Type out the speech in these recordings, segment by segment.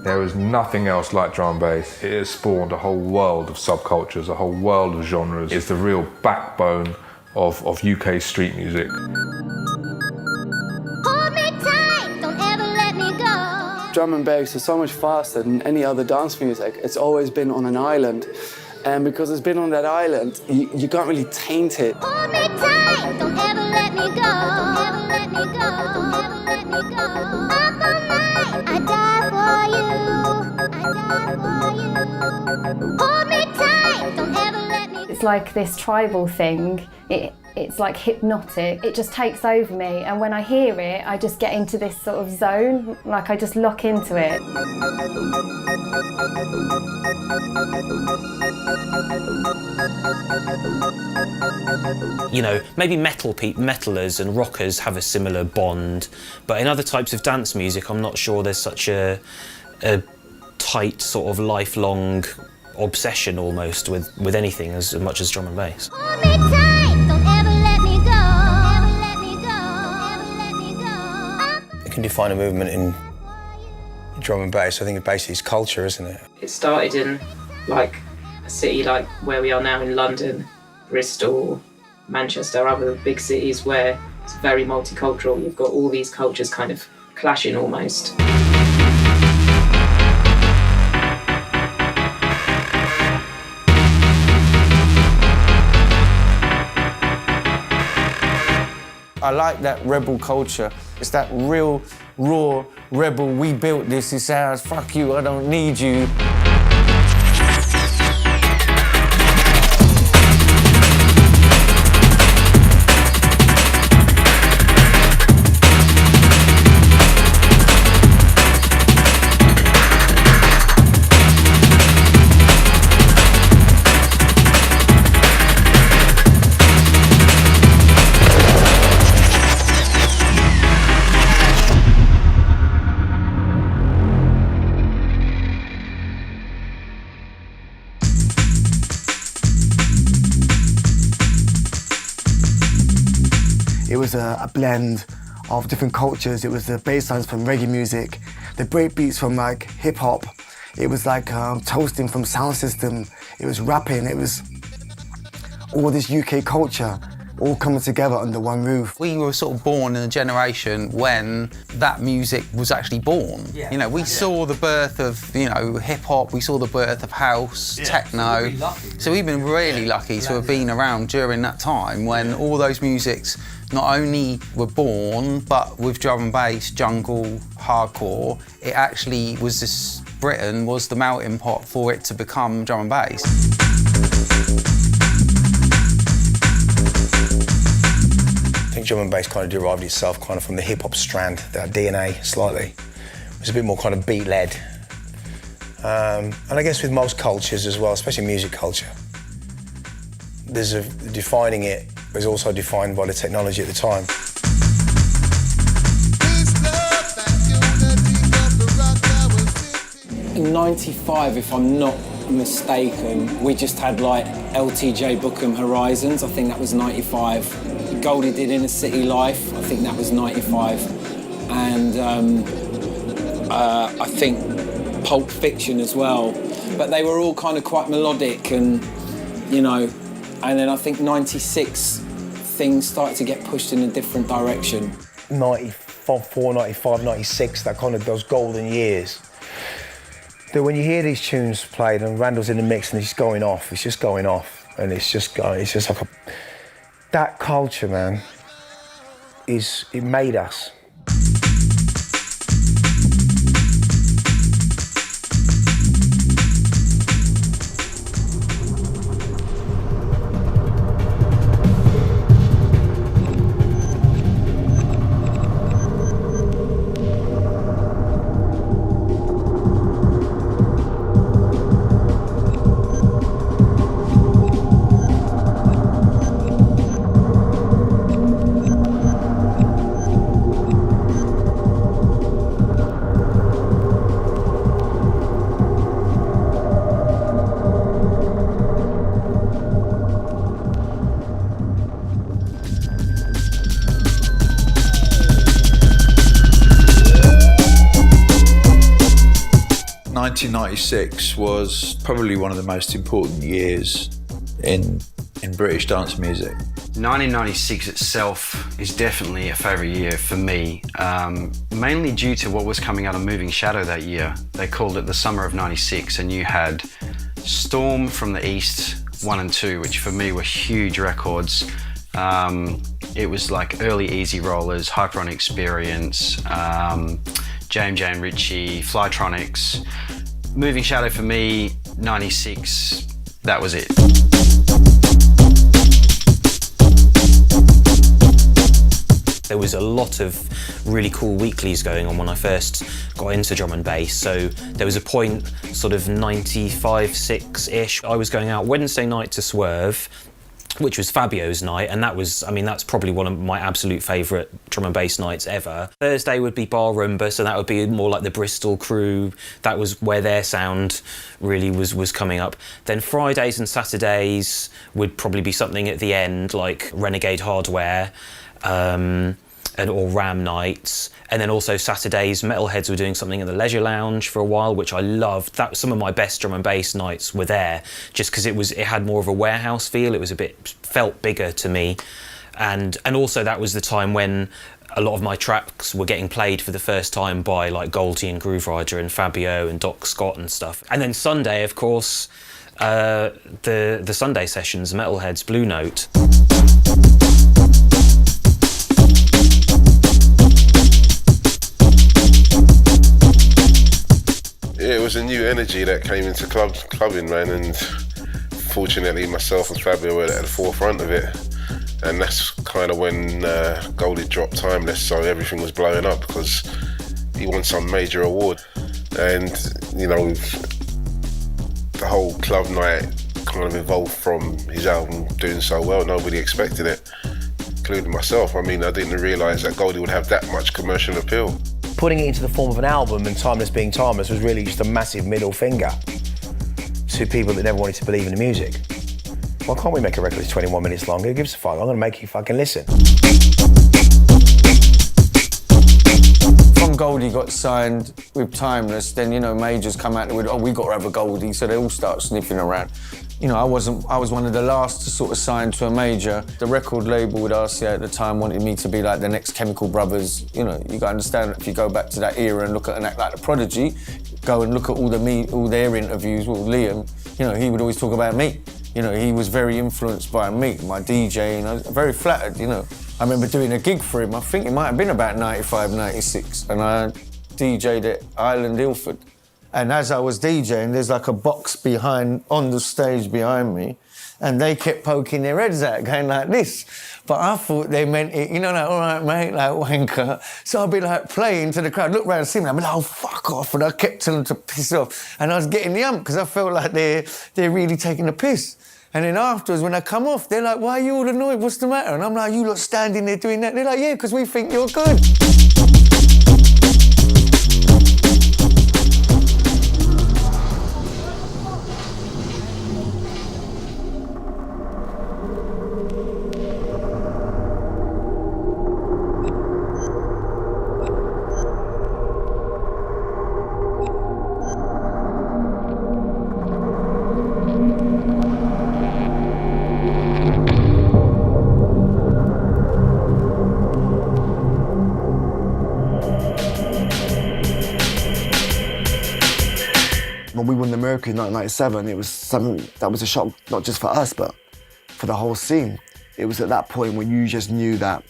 There is nothing else like drum and bass. It has spawned a whole world of subcultures, a whole world of genres. It's the real backbone of UK street music. Hold me tight, don't ever let me go. Drum and bass is so much faster than any other dance music. It's always been on an island. And because it's been on that island, you can't really taint it. Hold me tight, don't ever let me go. Don't ever let me go. Don't ever let me go. Up all night, I die for you. I die for you. Hold me tight, don't ever let me go. It's like this tribal thing. It's like hypnotic. It just takes over me, and when I hear it, I just get into this sort of zone, like I just lock into it. You know, maybe metalers and rockers have a similar bond, but in other types of dance music, I'm not sure there's such a tight sort of lifelong obsession almost with anything as much as drum and bass. Hold me tight, don't ever let me go. Ever let me go. Ever let me go. You can define a movement in drum and bass. I think basically it's culture, isn't it? It started in like a city like where we are now in London, Bristol, Manchester, other big cities where it's very multicultural. You've got all these cultures kind of clashing almost. I like that rebel culture. It's that real, raw, rebel, we built this, it's ours, fuck you, I don't need you. It was a blend of different cultures. It was the bass lines from reggae music, the break beats from like hip hop. It was like toasting from Sound System. It was rapping. It was all this UK culture all coming together under one roof. We were sort of born in a generation when that music was actually born. Yeah. You know, we saw the birth of, you know, hip hop, we saw the birth of house, techno. So we've been really lucky to have been around during that time when all those musics not only were born, but with drum and bass, jungle, hardcore, it actually was this, Britain was the melting pot for it to become drum and bass. I think drum and bass kind of derived itself kind of from the hip-hop strand, that DNA slightly. It was a bit more kind of beat-led. And I guess with most cultures as well, especially music culture, defining it was also defined by the technology at the time. In '95, if I'm not mistaken, we just had like LTJ Bookham Horizons, I think that was '95. Goldie did Inner City Life, I think that was '95. And I think Pulp Fiction as well. But they were all kind of quite melodic and, you know, and then I think '96, things started to get pushed in a different direction. 94, 95, 96, that kind of those golden years. That when you hear these tunes played and Randall's in the mix and he's going off, it's just going off. And it's just like that culture, man, it made us. 1996 was probably one of the most important years in British dance music. 1996 itself is definitely a favourite year for me, mainly due to what was coming out of Moving Shadow that year. They called it the summer of 96, and you had Storm from the East 1 and 2, which for me were huge records. It was like early Easy Rollers, Hyperon Experience, James J and Ritchie, Flytronics. Moving Shadow for me, 96, that was it. There was a lot of really cool weeklies going on when I first got into drum and bass. So there was a point, sort of 95, 6-ish, I was going out Wednesday night to Swerve, which was Fabio's night, and that was, I mean, that's probably one of my absolute favourite drum and bass nights ever. Thursday would be Bar Rumba, so that would be more like the Bristol crew. That was where their sound really was coming up. Then Fridays and Saturdays would probably be something at the end, like Renegade Hardware, or Ram nights, and then also Saturdays, Metalheads were doing something at the Leisure Lounge for a while, which I loved. That some of my best drum and bass nights were there, just because it had more of a warehouse feel. It was felt bigger to me, and also that was the time when a lot of my tracks were getting played for the first time by like Goldie and Grooverider and Fabio and Doc Scott and stuff. And then Sunday, of course, the Sunday sessions, Metalheads, Blue Note. Yeah, it was a new energy that came into clubbing, man, and fortunately myself and Fabio were at the forefront of it, and that's kind of when Goldie dropped Timeless, so everything was blowing up because he won some major award, and you know, the whole club night kind of evolved from his album doing so well. Nobody expected it, including myself. I mean, I didn't realise that Goldie would have that much commercial appeal. Putting it into the form of an album and Timeless being Timeless was really just a massive middle finger to people that never wanted to believe in the music. Why can't we make a record that's 21 minutes long? Who gives a fuck? I'm gonna make you fucking listen. From Goldie got signed with Timeless, then, you know, majors come out with, oh, we got to have a Goldie, so they all start sniffing around. You know, I was one of the last to sort of sign to a major. The record label with RCA at the time wanted me to be like the next Chemical Brothers. You know, you gotta understand that if you go back to that era and look at an act like The Prodigy, go and look at all their interviews with Liam, you know, he would always talk about me. You know, he was very influenced by me, my DJ, and I was very flattered, you know. I remember doing a gig for him, I think it might have been about 95, 96, and I DJ'd at Island Ilford. And as I was DJing, there's like a box on the stage behind me, and they kept poking their heads out, going like this. But I thought they meant it, you know, like, all right, mate, like wanker. So I'd be like playing to the crowd, look around and see me, I'd be like, oh, fuck off. And I kept telling them to piss off. And I was getting the ump because I felt like they're really taking the piss. And then afterwards, when I come off, they're like, why are you all annoyed? What's the matter? And I'm like, you lot standing there doing that? They're like, yeah, because we think you're good. When we won the Mercury in 1997, it was something that was a shock, not just for us, but for the whole scene. It was at that point when you just knew that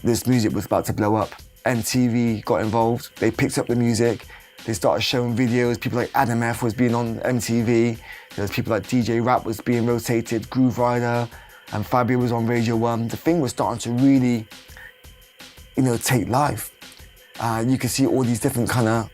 this music was about to blow up. MTV got involved, they picked up the music, they started showing videos, people like Adam F was being on MTV, there was people like DJ Rap was being rotated, Grooverider, and Fabio was on Radio 1. The thing was starting to really, you know, take life. You could see all these different kind of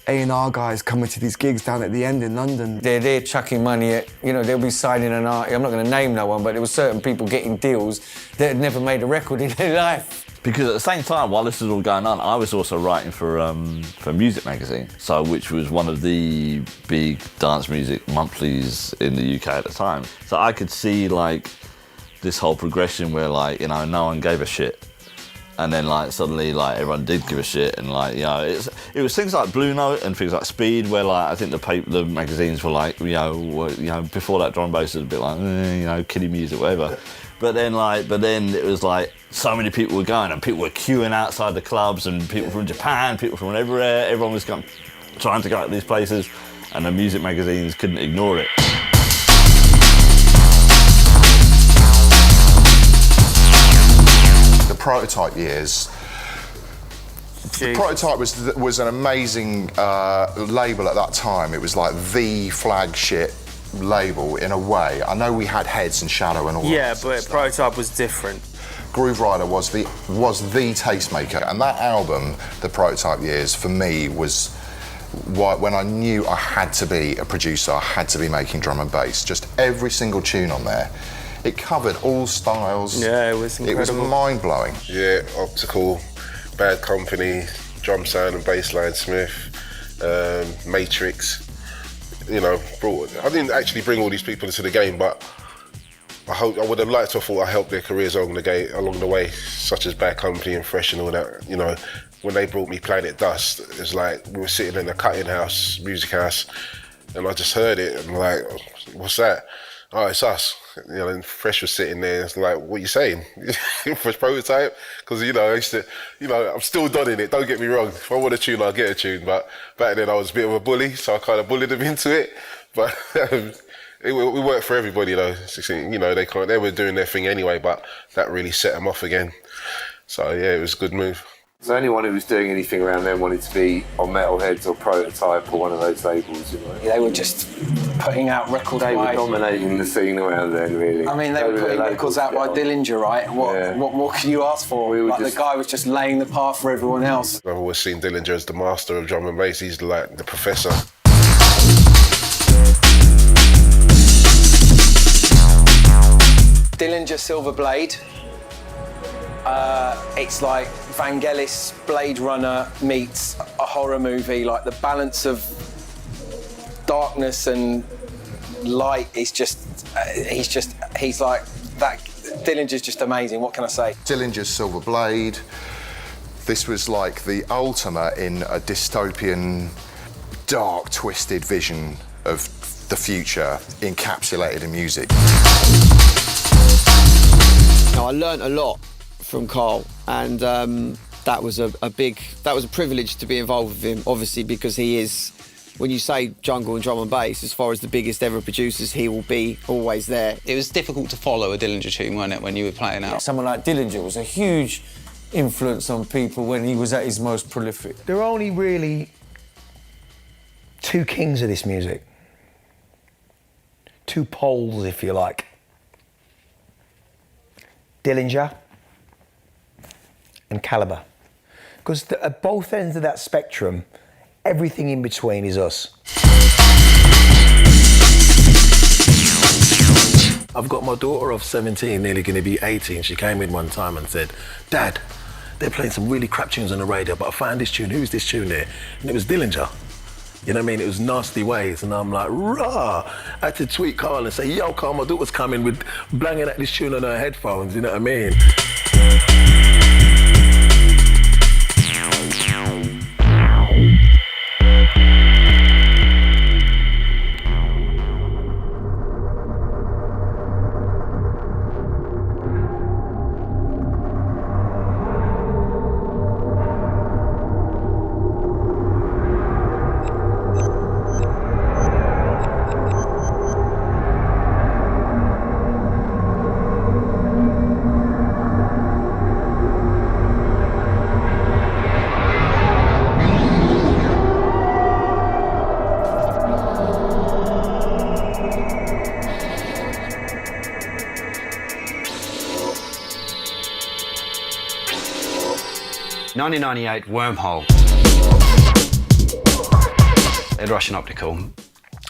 A&R guys coming to these gigs down at the end in London. They're there chucking money at, you know, they'll be signing an artist. I'm not going to name no one, but there were certain people getting deals that had never made a record in their life. Because at the same time, while this was all going on, I was also writing for Music Magazine, which was one of the big dance music monthlies in the UK at the time. So I could see like this whole progression where like, you know, no one gave a shit. And then like suddenly like everyone did give a shit, and like, you know, it was things like Blue Note and things like Speed, where like I think the magazines were like, before that drum and bass was a bit like, kiddie music, whatever. But then it was like so many people were going and people were queuing outside the clubs and people from Japan, people from everywhere. Everyone was trying to go to these places, and the music magazines couldn't ignore it. The Prototype years. The Prototype was an amazing label at that time. It was like the flagship label in a way. I know we had Heads and Shadow and all that. Yeah, but Prototype was different. Groove Rider was the tastemaker, and that album, The Prototype Years, for me was when I knew I had to be a producer, I had to be making drum and bass. Just every single tune on there. It covered all styles. Yeah, it was incredible. It was mind-blowing. Yeah, Optical, Bad Company, Drum Sound and Bassline Smith, Matrix. I didn't actually bring all these people into the game, but I would have liked to have thought I helped their careers along the way, such as Bad Company and Fresh and all that. When they brought me Planet Dust, it was like we were sitting in a cutting house, music house, and I just heard it and I'm like, what's that? Oh, it's us. And Fresh was sitting there. It's like, what are you saying? Fresh Prototype? Because I used to, I'm still donning it. Don't get me wrong. If I want a tune, I'll get a tune. But back then, I was a bit of a bully, so I kind of bullied them into it. But it worked for everybody, though. They were doing their thing anyway, but that really set them off again. So yeah, it was a good move. So anyone who was doing anything around then wanted to be on Metalheads or Prototype or one of those labels, They were just putting out records. They were dominating the scene around then, really. I mean, they were putting records out by Dillinger, right? What more can you ask for? The guy was just laying the path for everyone else. I've always seen Dillinger as the master of drum and bass. He's like the professor. Dillinger Silver Blade. It's like Vangelis Blade Runner meets a horror movie. Like the balance of darkness and light is just, he's like that. Dillinger's just amazing. What can I say? Dillinger's Silver Blade. This was like the ultimate in a dystopian, dark, twisted vision of the future encapsulated in music. Now, I learnt a lot from Carl, and that was a privilege to be involved with him, obviously, because he is, when you say jungle and drum and bass, as far as the biggest ever producers, he will be always there. It was difficult to follow a Dillinger tune, wasn't it, when you were playing out? Someone like Dillinger was a huge influence on people when he was at his most prolific. There are only really two kings of this music. Two poles, if you like. Dillinger and Calibre. Because at both ends of that spectrum, everything in between is us. I've got my daughter of 17, nearly going to be 18. She came in one time and said, Dad, they're playing some really crap tunes on the radio, but I found this tune. Who's this tune there? And it was Dillinger. You know what I mean? It was Nasty Ways, and I'm like, rah! I had to tweet Carl and say, yo, Carl, my daughter's coming with blanging at this tune on her headphones, you know what I mean? 1998, Wormhole. Ed Rush and Optical.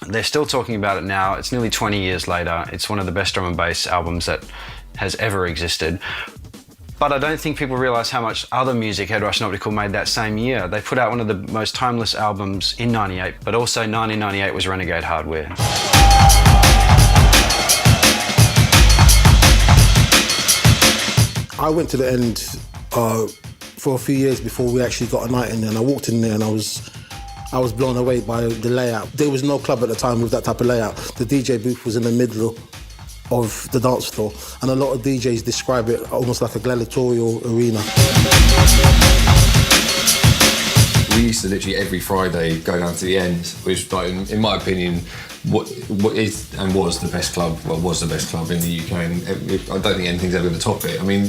They're still talking about it now. It's nearly 20 years later. It's one of the best drum and bass albums that has ever existed. But I don't think people realise how much other music Ed Rush and Optical made that same year. They put out one of the most timeless albums in '98, but also 1998 was Renegade Hardware. I went to the end for a few years before we actually got a night in there, and I walked in there and I was blown away by the layout. There was no club at the time with that type of layout. The DJ booth was in the middle of the dance floor, and a lot of DJs describe it almost like a gladiatorial arena. We used to literally every Friday go down to the End, which, like, in my opinion, what is and was the best club. Well, was the best club in the UK, and I don't think anything's ever going to top it. I mean,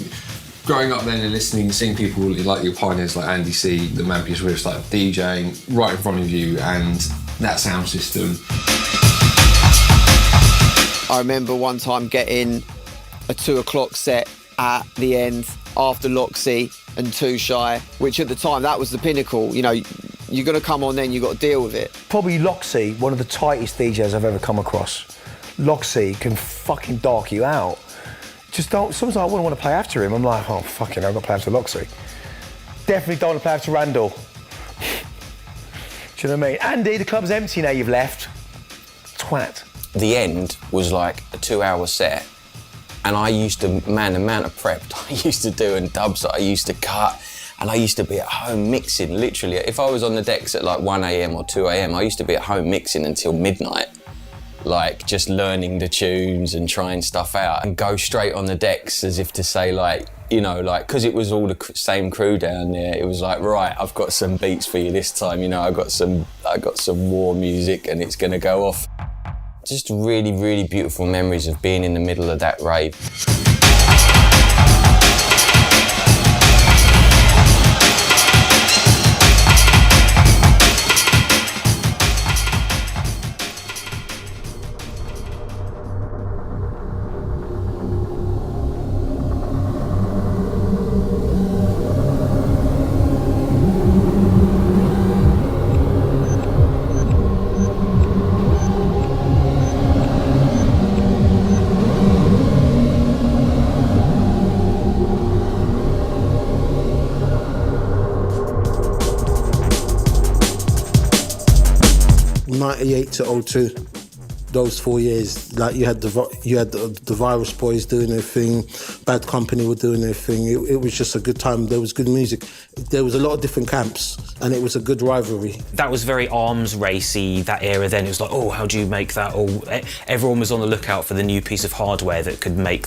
growing up then and listening, seeing people like your pioneers like Andy C, the Mampiest Riffs, like DJing right in front of you, and that sound system. I remember one time getting a 2 o'clock set at the End after Loxy and Too Shy, which at the time, that was the pinnacle. You know, you're going to come on then, you've got to deal with it. Probably Loxy, one of the tightest DJs I've ever come across. Loxy can fucking dark you out. Just don't, sometimes I wouldn't want to play after him. I'm like, oh, fucking, I've got to play after Loxy. Definitely don't want to play after Randall. Do you know what I mean? Andy, the club's empty now you've left. Twat. The End was like a 2-hour set, and I used to, man, the amount of prep I used to do and dubs that I used to cut, and I used to be at home mixing, literally. If I was on the decks at like 1 a.m. or 2 a.m, I used to be at home mixing until midnight, like just learning the tunes and trying stuff out, and go straight on the decks as if to say, like, you know, like, because it was all the same crew down there, it was like, right, I've got some beats for you this time, you know, I got some war music and it's gonna go off. Just really, really beautiful memories of being in the middle of that rave. '98 to 02, those 4 years, like you had the Virus Boys doing their thing, Bad Company were doing their thing. It was just a good time. There was good music. There was a lot of different camps, and it was a good rivalry. That was very arms racy, that era then. It was like, oh, how do you make that? Oh, everyone was on the lookout for the new piece of hardware that could make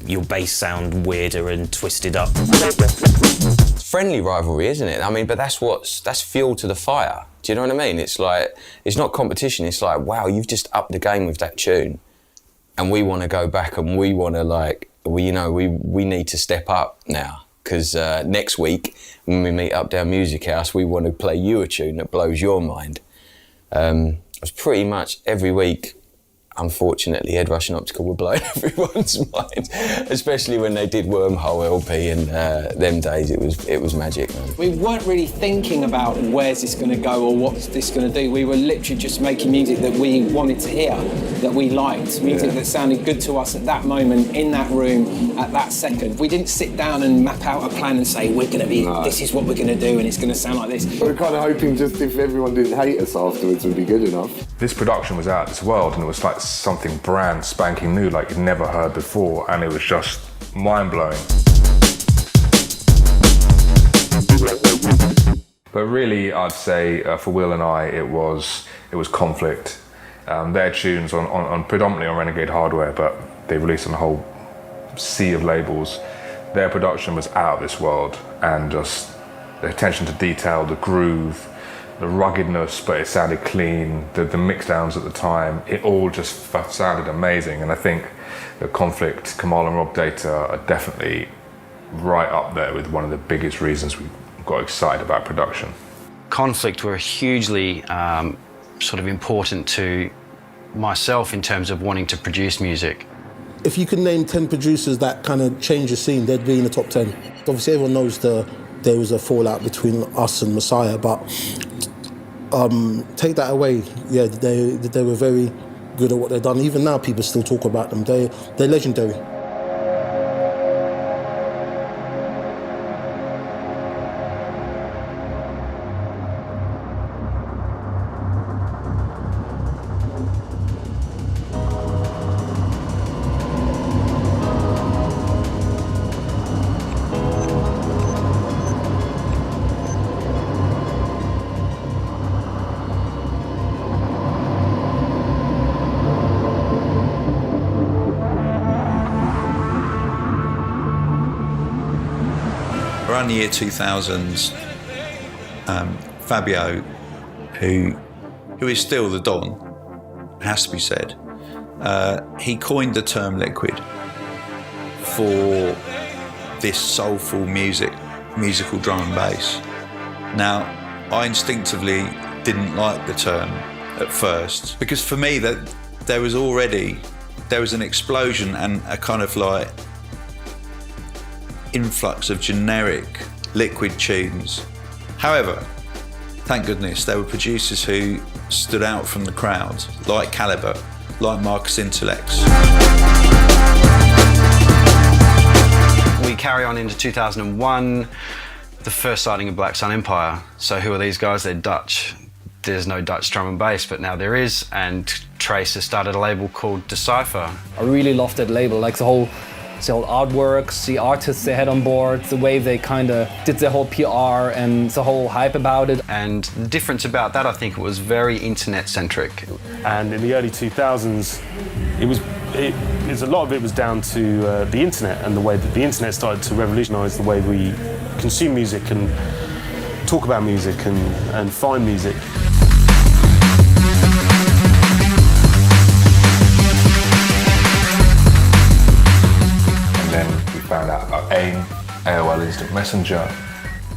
your bass sound weirder and twisted up. It's friendly rivalry, isn't it? I mean, but that's fuel to the fire. Do you know what I mean? It's like, it's not competition, it's like, wow, you've just upped the game with that tune. And we want to go back and we want to, like, we need to step up now. Because next week, when we meet up down Music House, we want to play you a tune that blows your mind. It was pretty much every week, unfortunately, Head Rush and Optical were blowing everyone's mind, especially when they did Wormhole LP, and them days it was magic, man. We weren't really thinking about where's this going to go or what's this going to do. We were literally just making music that we wanted to hear, that we liked, music that sounded good to us at that moment, in that room, at that second. We didn't sit down and map out a plan and say, we're going to be, this is what we're going to do and it's going to sound like this. We're kind of hoping just if everyone didn't hate us afterwards would be good enough. This production was out of this world, and it was like something brand spanking new, like you'd never heard before, and it was just mind-blowing. But really, I'd say for Will and I, it was Conflict. Their tunes on predominantly on Renegade hardware, but they released on a whole sea of labels. Their production was out of this world, and just the attention to detail, the groove, the ruggedness, but it sounded clean, the mix downs at the time, it all just sounded amazing. And I think the Conflict, Kamal and Rob Data are definitely right up there with one of the biggest reasons we got excited about production. Conflict were hugely sort of important to myself in terms of wanting to produce music. If you could name 10 producers that kind of changed the scene, they'd be in the top 10. Obviously everyone knows there was a fallout between us and Messiah, but take that away, yeah, they were very good at what they've done. Even now, people still talk about them. They're legendary. around the year 2000, Fabio, who is still the Don, has to be said, he coined the term liquid for this soulful musical drum and bass. Now, I instinctively didn't like the term at first, because for me that there was an explosion and a kind of like influx of generic liquid tunes. However, thank goodness there were producers who stood out from the crowd, like Calibre, like Marcus Intellects. We carry on into 2001, the first sighting of Black Sun Empire. So who are these guys? They're Dutch. There's no Dutch drum and bass, but now there is, and Trace has started a label called Decipher. I really love that label, like the whole artworks, the artists they had on board, the way they kind of did their whole PR and the whole hype about it. And the difference about that, I think, it was very internet-centric. And in the early 2000s, a lot of it was down to the internet and the way that the internet started to revolutionise the way we consume music and talk about music and find music. Then we found out about AIM, AOL Instant Messenger,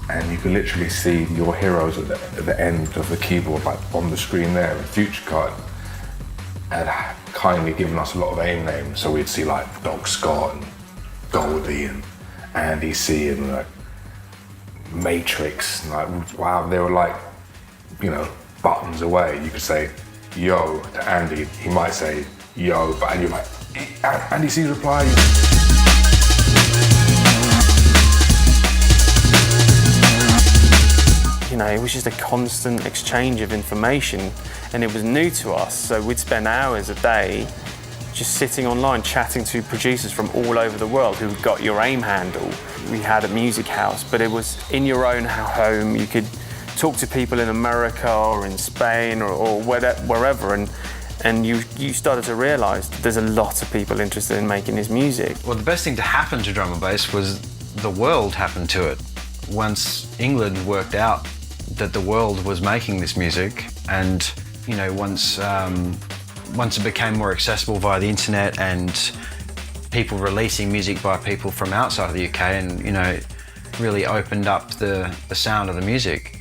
and you could literally see your heroes at the end of the keyboard, like on the screen there. Future Cut had kindly given us a lot of AIM names, so we'd see like Doc Scott and Goldie and Andy C and like Matrix, and like wow, they were like, you know, buttons away. You could say yo to Andy, he might say yo, and you're like, Andy C's reply. You know, it was just a constant exchange of information, and it was new to us, so we'd spend hours a day just sitting online chatting to producers from all over the world who got your AIM handle. We had a music house, but it was in your own home. You could talk to people in America or in Spain or wherever, and you started to realise there's a lot of people interested in making this music. Well, the best thing to happen to drum and bass was the world happened to it. Once England worked out that the world was making this music, and you know, once it became more accessible via the internet and people releasing music by people from outside of the UK, and you know, it really opened up the sound of the music.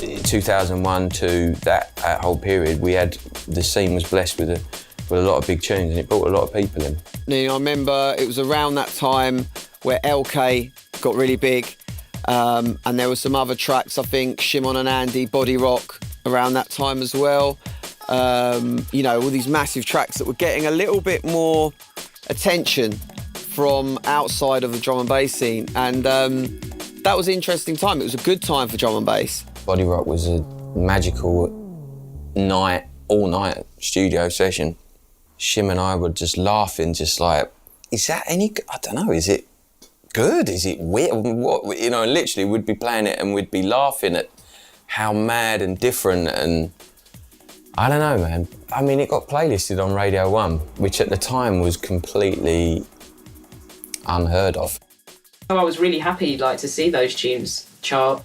In 2001 to that whole period, the scene was blessed with a lot of big tunes, and it brought a lot of people in. I remember it was around that time where LK got really big, and there were some other tracks, I think Shimon and Andy, Body Rock, around that time as well. You know, all these massive tracks that were getting a little bit more attention from outside of the drum and bass scene, and that was an interesting time. It was a good time for drum and bass. Body Rock was a magical all-night studio session. Shim and I were just laughing, just like, is that any good? I don't know, is it good? Is it weird? What? You know, and literally we'd be playing it and we'd be laughing at how mad and different, and I don't know, man. I mean, it got playlisted on Radio 1, which at the time was completely unheard of. I was really happy to see those tunes chart.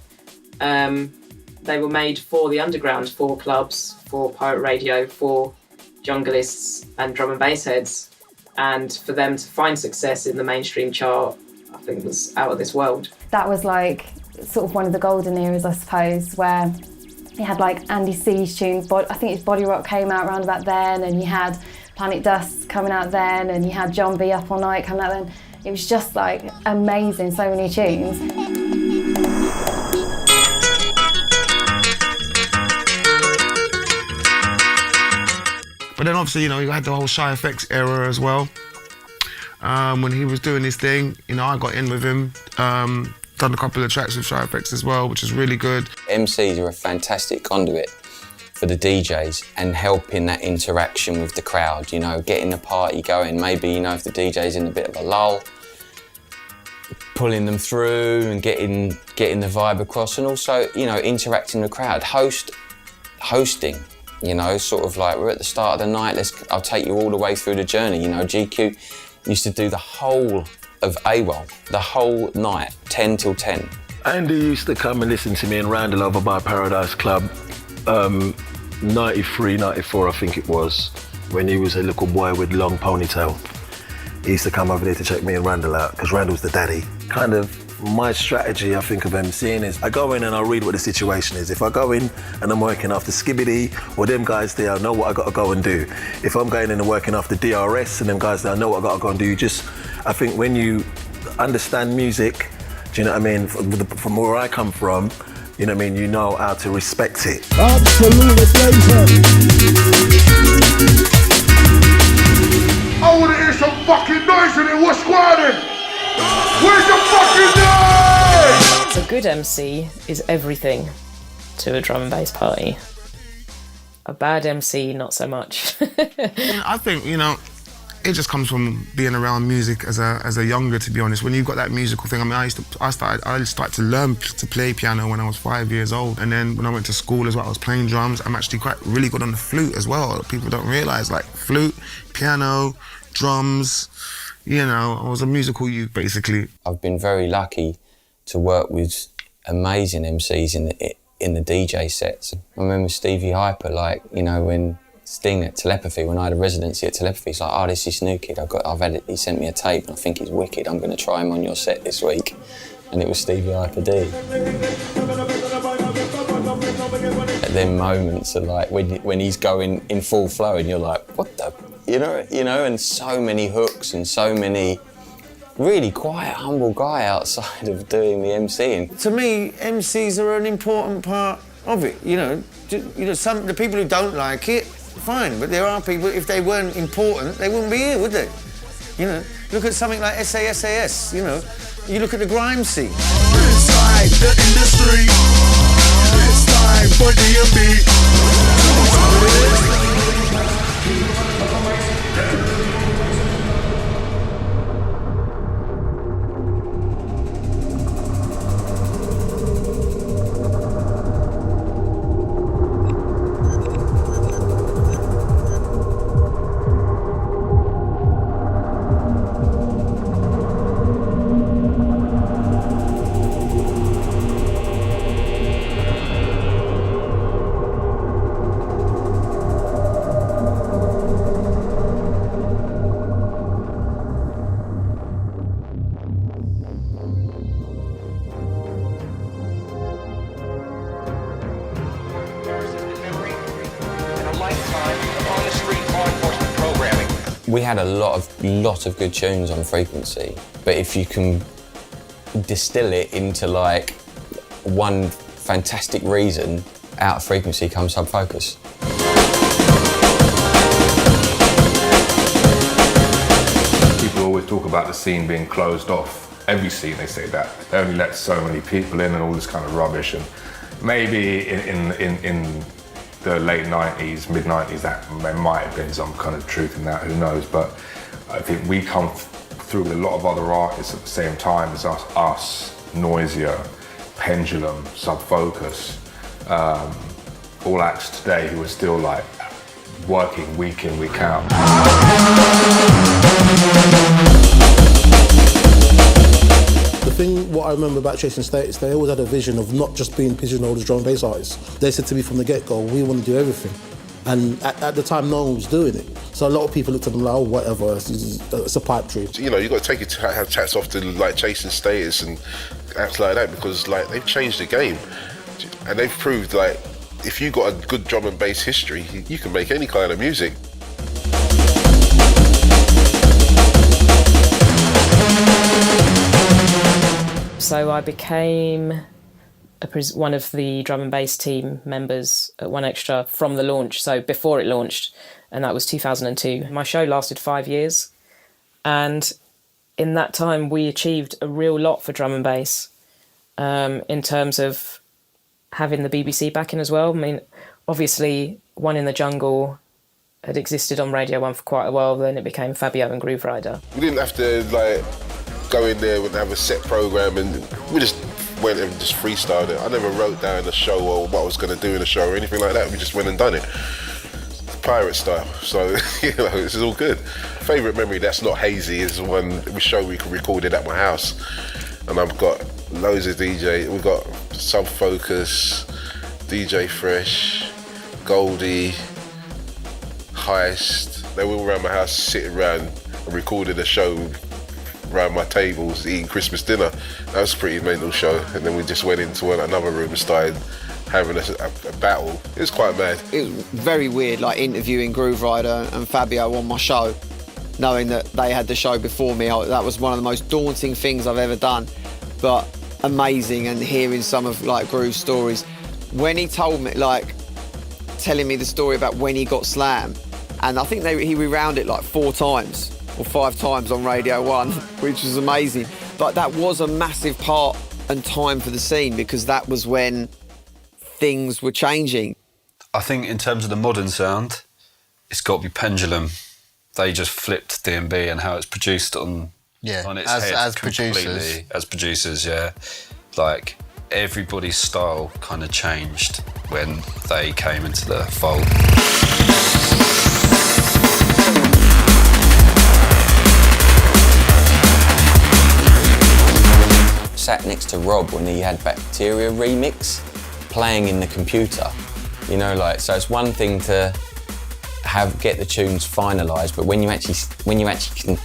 They were made for the underground, for clubs, for pirate radio, for jungleists and drum and bass heads. And for them to find success in the mainstream chart, I think was out of this world. That was like sort of one of the golden eras, I suppose, where you had like Andy C's tunes, but I think his Body Rock came out around about then, and you had Planet Dust coming out then, and you had John B Up All Night coming out then. It was just like amazing, so many tunes. But then obviously, you know, you had the whole Shy FX era as well. when he was doing his thing. You know, I got in with him, done a couple of tracks with Shy FX as well, which is really good. MCs are a fantastic conduit for the DJs and helping that interaction with the crowd, you know, getting the party going. Maybe, you know, if the DJ's in a bit of a lull, pulling them through and getting the vibe across, and also, you know, interacting with the crowd. Hosting, you know, sort of like, we're at the start of the night, I'll take you all the way through the journey. You know, GQ used to do the whole of AWOL, the whole night, 10 till 10. Andy used to come and listen to me in Randall over by Paradise Club, 93, 94 I think it was, when he was a little boy with long ponytail. He used to come over there to check me and Randall out, because Randall's the daddy. Kind of my strategy, I think, of MCing is I go in and I read what the situation is. If I go in and I'm working after Skibbity or them guys there, I know what I got to go and do. If I'm going in and working after DRS and them guys there, I know what I got to go and do. I think when you understand music, do you know what I mean, from where I come from, you know what I mean, you know how to respect it. Absolutely blazing. I wanna hear some fucking noise in it. What's squatting? Where's the fucking noise? A good MC is everything to a drum and bass party. A bad MC, not so much. I think, you know, it just comes from being around music as a younger, to be honest. When you've got that musical thing, I mean, I started to learn to play piano when I was 5 years old, and then when I went to school as well, I was playing drums. I'm actually really good on the flute as well. People don't realise, like flute, piano, drums. You know, I was a musical youth, basically. I've been very lucky to work with amazing MCs in the DJ sets. I remember Stevie Hyper, like, you know, when Sting at Telepathy, when I had a residency at Telepathy, he's like, oh, this is new kid, he sent me a tape and I think he's wicked, I'm going to try him on your set this week. And it was Stevie Hyper D. At them moments are like, when he's going in full flow and you're like, what the, you know, and so many hooks and so many, really quiet, humble guy outside of doing the MCing. To me, MCs are an important part of it, you know. The people who don't like it, fine, but there are people, if they weren't important, they wouldn't be here, would they? You know, look at something like SAS, you know. You look at the grime scene. Inside the industry, it's time for DMB. We had a lot of good tunes on Frequency, but if you can distill it into like one fantastic reason, out of Frequency comes Sub Focus. People always talk about the scene being closed off. Every scene they say that. They only let so many people in and all this kind of rubbish. And maybe in the late 90s, mid 90s, that there might have been some kind of truth in that, who knows, but I think we come through with a lot of other artists at the same time as us, Noisia, Pendulum, Sub Focus, all acts today who are still like working week in, week out. The thing, what I remember about Chasing Status, they always had a vision of not just being pigeonholed as drum and bass artists. They said to me from the get-go, we want to do everything. And at the time, no one was doing it. So a lot of people looked at them like, oh, whatever, it's a pipe dream. You know, you've got to take your hats off to like Chasing Status and acts like that, because like they've changed the game. And they've proved like, if you've got a good drum and bass history, you can make any kind of music. So I became one of the drum and bass team members at 1Xtra from the launch, so before it launched, and that was 2002. My show lasted 5 years, and in that time we achieved a real lot for drum and bass, in terms of having the BBC backing as well. I mean, obviously, One in the Jungle had existed on Radio 1 for quite a while, then it became Fabio and Groove Rider. We didn't have to like go in there and have a set program, and we just went and just freestyled it. I never wrote down a show or what I was going to do in a show or anything like that. We just went and done it. Pirate style, so you know, this is all good. Favourite memory that's not hazy is one show we recorded at my house, and I've got loads of DJ. We've got Sub Focus, DJ Fresh, Goldie, Heist. They were all around my house, sitting around and recorded a show around my tables, eating Christmas dinner. That was a pretty mental show. And then we just went into another room and started having a battle. It was quite mad. It was very weird, like interviewing Groove Rider and Fabio on my show, knowing that they had the show before me. That was one of the most daunting things I've ever done, but amazing. And hearing some of like Groove's stories, when he told me, like, telling me the story about when he got slammed, and I think he rewound it like 4 times or 5 times on Radio 1, which was amazing. But that was a massive part and time for the scene, because that was when things were changing. I think in terms of the modern sound, it's got to be Pendulum. They just flipped D&B and how it's produced on its head as completely. producers. As producers, yeah. Like, everybody's style kind of changed when they came into the fold. Sat next to Rob when he had Bacteria remix playing in the computer, you know, like, so it's one thing to get the tunes finalised, but when you actually can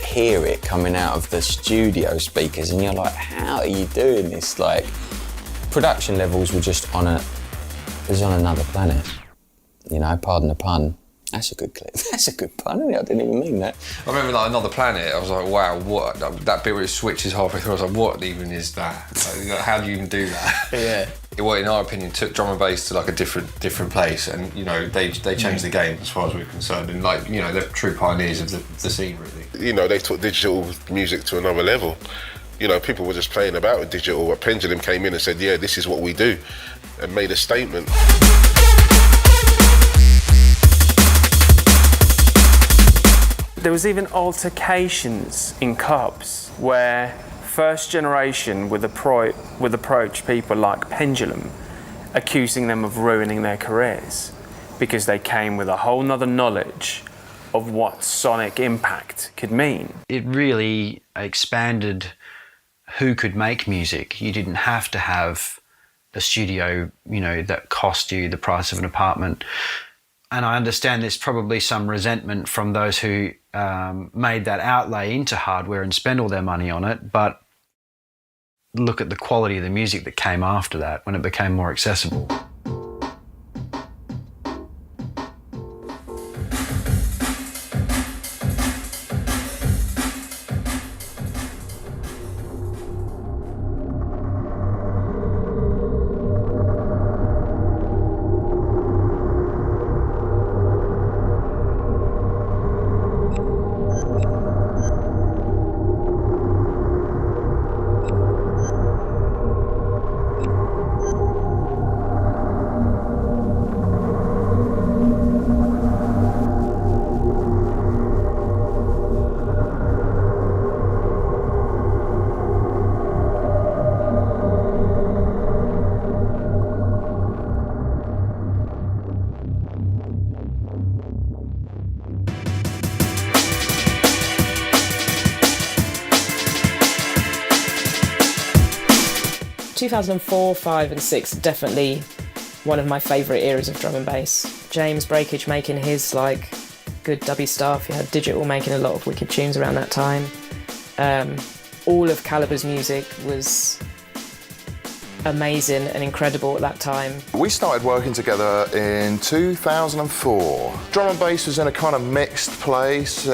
hear it coming out of the studio speakers, and you're like, how are you doing this? Like, production levels were just on another planet, you know, pardon the pun. That's a good clip. That's a good pun, isn't it? I didn't even mean that. I remember like Another Planet, I was like, wow, what? That bit where it switches halfway through, I was like, what even is that? Like, how do you even do that? Yeah. What, in our opinion, took drum and bass to like a different place, and you know, they changed the game as far as we're concerned, and like, you know, they're true pioneers of the scene, really. You know, they took digital music to another level. You know, people were just playing about with digital. Pendulum came in and said, yeah, this is what we do, and made a statement. There was even altercations in Cubs where first generation would approach people like Pendulum, accusing them of ruining their careers because they came with a whole nother knowledge of what sonic impact could mean. It really expanded who could make music. You didn't have to have a studio, you know, that cost you the price of an apartment. And I understand there's probably some resentment from those who made that outlay into hardware and spend all their money on it, but look at the quality of the music that came after that when it became more accessible. In 2004, 5 and 6, definitely one of my favourite eras of drum and bass. James Breakage making his like good dubby stuff. You had Digital making a lot of wicked tunes around that time. All of Caliber's music was amazing and incredible at that time. We started working together in 2004. Drum and bass was in a kind of mixed place.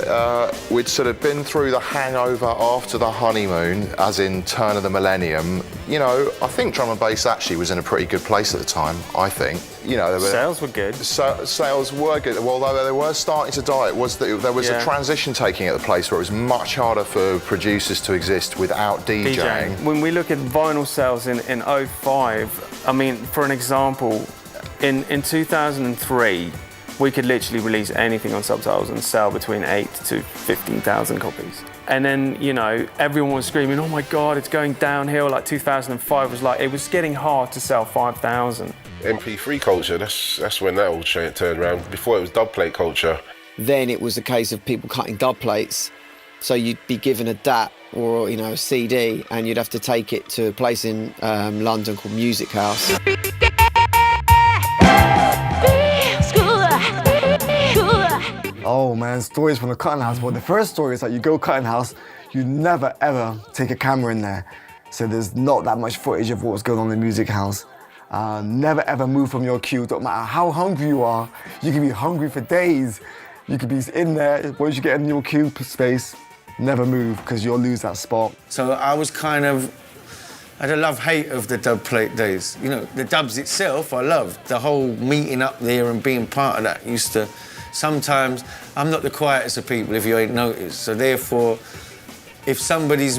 We'd sort of been through the hangover after the honeymoon, as in turn of the millennium. You know, I think drum and bass actually was in a pretty good place at the time, I think. You know, sales were good. Sales were good. Well, though they were starting to die, there was a transition taking at the place where it was much harder for producers to exist without DJing. When we look at vinyl sales in 05, I mean, for an example, in 2003, we could literally release anything on Subtitles and sell between 8,000 to 15,000 copies. And then, you know, everyone was screaming, oh my God, it's going downhill. Like 2005 was like, it was getting hard to sell 5,000. MP3 culture, that's when that all turned around. Before it was dub plate culture. Then it was a case of people cutting dub plates. So you'd be given a DAT or, you know, a CD, and you'd have to take it to a place in London called Music House. Oh man, stories from the cutting house. Well, the first story is that you go cutting house, you never ever take a camera in there. So there's not that much footage of what's going on in the music house. Never ever move from your queue. Don't matter how hungry you are, you can be hungry for days. You could be in there, once you get in your queue space, never move because you'll lose that spot. So I was kind of, I had a love-hate of the dub plate days. You know, the dubs itself I loved. The whole meeting up there and being part of that used to, sometimes, I'm not the quietest of people if you ain't noticed. So therefore, if somebody's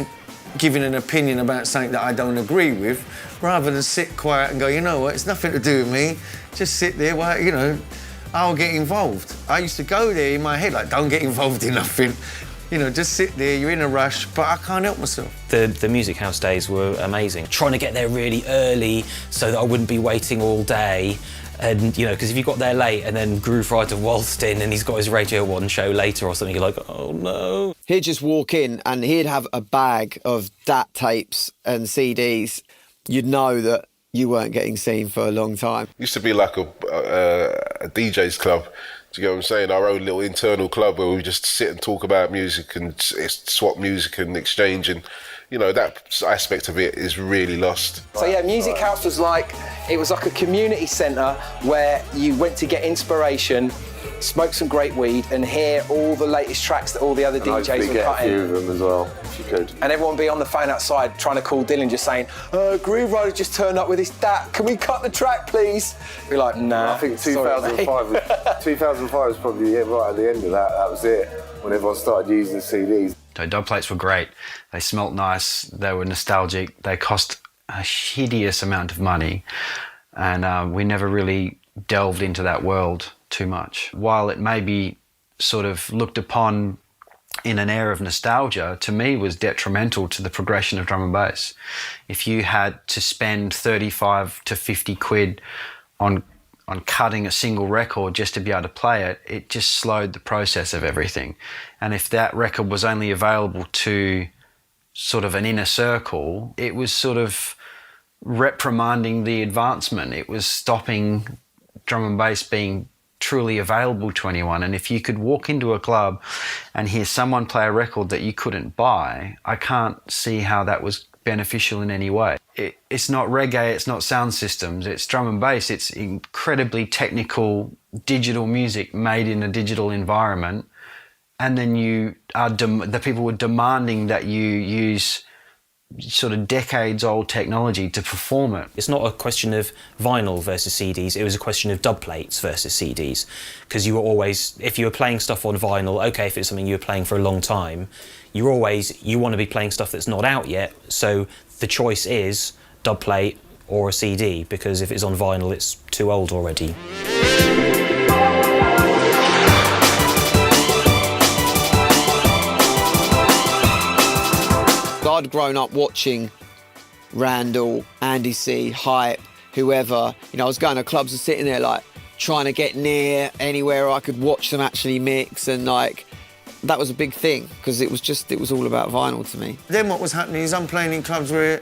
giving an opinion about something that I don't agree with, rather than sit quiet and go, you know what, it's nothing to do with me, just sit there, well, you know, I'll get involved. I used to go there in my head, like, don't get involved in nothing. You know, just sit there, you're in a rush, but I can't help myself. The Music House days were amazing. Trying to get there really early so that I wouldn't be waiting all day. And, you know, because if you got there late and then Groove Rider waltzed in and he's got his Radio 1 show later or something, you're like, oh no. He'd just walk in and he'd have a bag of DAT tapes and CDs. You'd know that you weren't getting seen for a long time. Used to be like a DJ's club. Do you get what I'm saying? Our own little internal club where we just sit and talk about music and swap music and exchange, and you know, that aspect of it is really lost. So yeah, Music House was like, it was like a community centre where you went to get inspiration, smoke some great weed and hear all the latest tracks that all the other DJs were get cutting. a few of them as well, if you could. And everyone be on the phone outside trying to call Dylan, just saying, Groove Rider just turned up with his DAT, can we cut the track please? Be like, nah. I think 2005 was probably right at the end of that. That was it, when everyone started using CDs. So dub plates were great. They smelt nice, they were nostalgic, they cost a hideous amount of money, and we never really delved into that world too much. While it may be sort of looked upon in an air of nostalgia, to me was detrimental to the progression of drum and bass. If you had to spend 35 to 50 quid on cutting a single record just to be able to play it, it just slowed the process of everything. And if that record was only available to sort of an inner circle, it was sort of reprimanding the advancement. It was stopping drum and bass being truly available to anyone. And if you could walk into a club and hear someone play a record that you couldn't buy, I can't see how that was beneficial in any way. It's not reggae, it's not sound systems, it's drum and bass. It's incredibly technical digital music made in a digital environment, and then the people were demanding that you use sort of decades-old technology to perform it. It's not a question of vinyl versus CDs, it was a question of dub plates versus CDs. Because you were always, if you were playing stuff on vinyl, okay, if it's something you were playing for a long time, you want to be playing stuff that's not out yet, so the choice is dub plate or a CD, because if it's on vinyl, it's too old already. I'd grown up watching Randall, Andy C, Hype, whoever. You know, I was going to clubs and sitting there like trying to get near anywhere I could watch them actually mix, and like that was a big thing because it was all about vinyl to me. Then what was happening is I'm playing in clubs where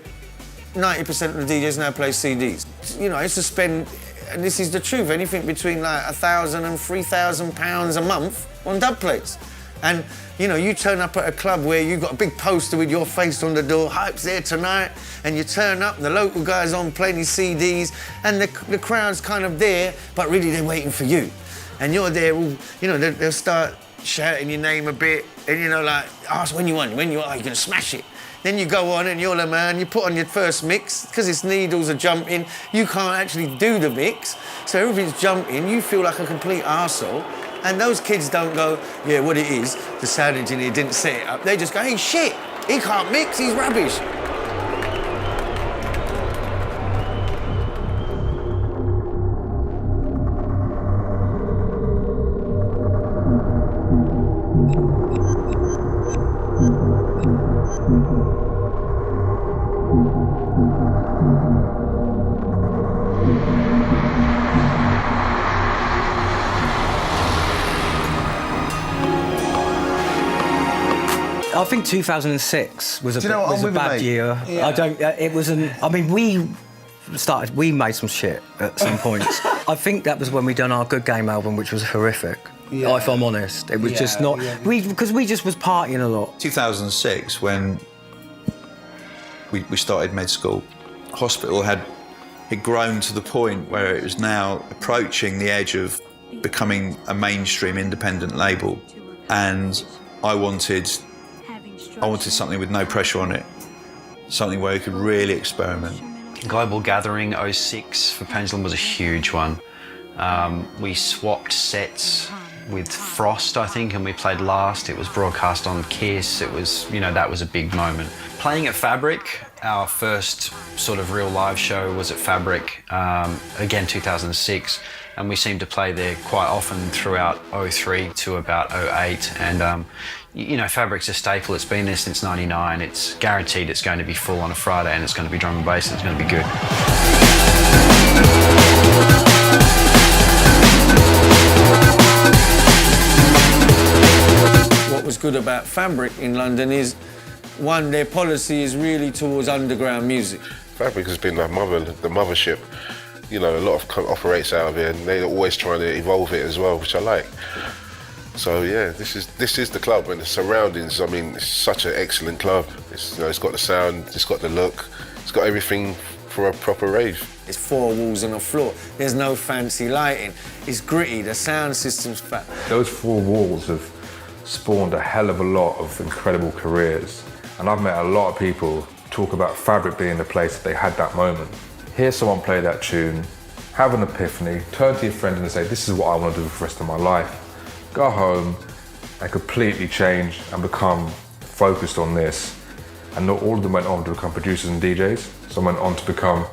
90% of the DJs now play CDs. You know, I used to spend, and this is the truth, anything between like £1,000 and £3,000 a month on dub plates. And, you know, you turn up at a club where you've got a big poster with your face on the door, Hype's there tonight, and you turn up and the local guy's on playing his CDs, and the crowd's kind of there, but really they're waiting for you. And you're there, all, you know, they'll start shouting your name a bit, and, you know, like, ask when you want, you're gonna smash it. Then you go on and you're the man, you put on your first mix, because it's needles are jumping, you can't actually do the mix, so everything's jumping, you feel like a complete arsehole, and those kids don't go, yeah, what it is, the sound engineer didn't set it up, they just go, hey, shit, he can't mix, he's rubbish. I think 2006 was Do you know what, was I'm a with you, bad mate. year. Yeah. I don't. It was an. I mean, we made some shit at some points. I think that was when we done our Good Game album, which was horrific. Yeah. If I'm honest, it was just not. Because we just was partying a lot. 2006, when we started med school, hospital had grown to the point where it was now approaching the edge of becoming a mainstream independent label, and I wanted something with no pressure on it, something where you could really experiment. Global Gathering 06 for Pendulum was a huge one. We swapped sets with Frost, I think, and we played last. It was broadcast on Kiss. It was, you know, that was a big moment. Playing at Fabric, our first sort of real live show was at Fabric, again 2006, and we seemed to play there quite often throughout 03 to about 08, and you know, Fabric's a staple. It's been there since 99. It's guaranteed it's going to be full on a Friday, and it's going to be drum and bass, and it's going to be good. What was good about Fabric in London is, one, their policy is really towards underground music. Fabric has been the mothership. You know, a lot of operates out of here, and they're always trying to evolve it as well, which I like. So yeah, this is the club, and the surroundings. I mean, it's such an excellent club. It's, you know, it's got the sound, it's got the look, it's got everything for a proper rave. It's 4 walls and a floor. There's no fancy lighting. It's gritty. The sound system's fat. Those 4 walls have spawned a hell of a lot of incredible careers, and I've met a lot of people talk about Fabric being the place that they had that moment. Hear someone play that tune, have an epiphany, turn to your friend and say, this is what I want to do for the rest of my life. Go home and completely change and become focused on this. And not all of them went on to become producers and DJs. Some went on to become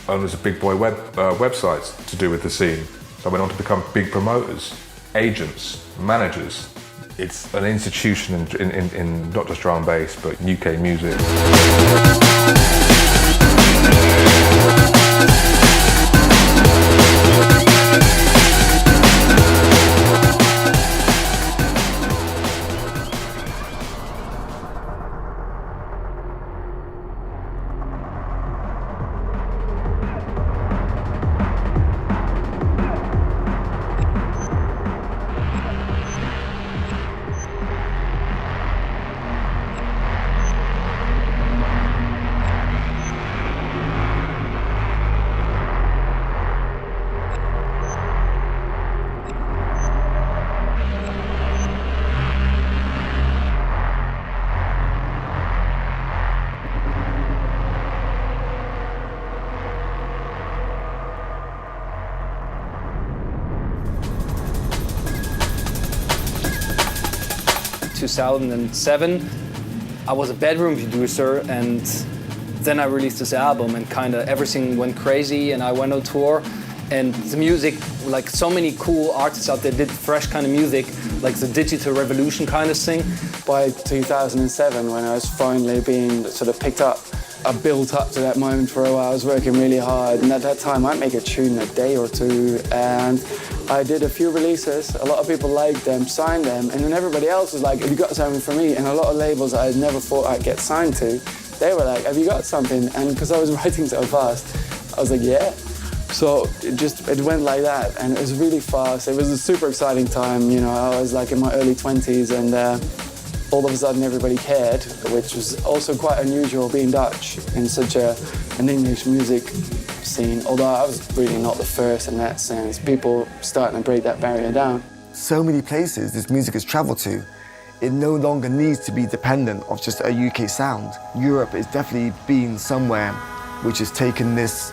owners of big boy websites to do with the scene. Some went on to become big promoters, agents, managers. It's an institution in not just drum and bass, but UK music. In 2007, I was a bedroom producer, and then I released this album, and kind of everything went crazy, and I went on tour, and the music, like so many cool artists out there did fresh kind of music, like the digital revolution kind of thing. By 2007, when I was finally being sort of picked up, I built up to that moment for a while. I was working really hard, and at that time I'd make a tune a day or two, and I did a few releases. A lot of people liked them, signed them, and then everybody else was like, have you got something for me? And a lot of labels I never thought I'd get signed to, they were like, have you got something? And because I was writing so fast, I was like, yeah. So it went like that, and it was really fast. It was a super exciting time. You know, I was like in my early 20s, and all of a sudden everybody cared, which was also quite unusual being Dutch in such an English music scene. Although I was really not the first in that sense. People starting to break that barrier down. So many places this music has traveled to, it no longer needs to be dependent of just a UK sound. Europe is definitely been somewhere which has taken this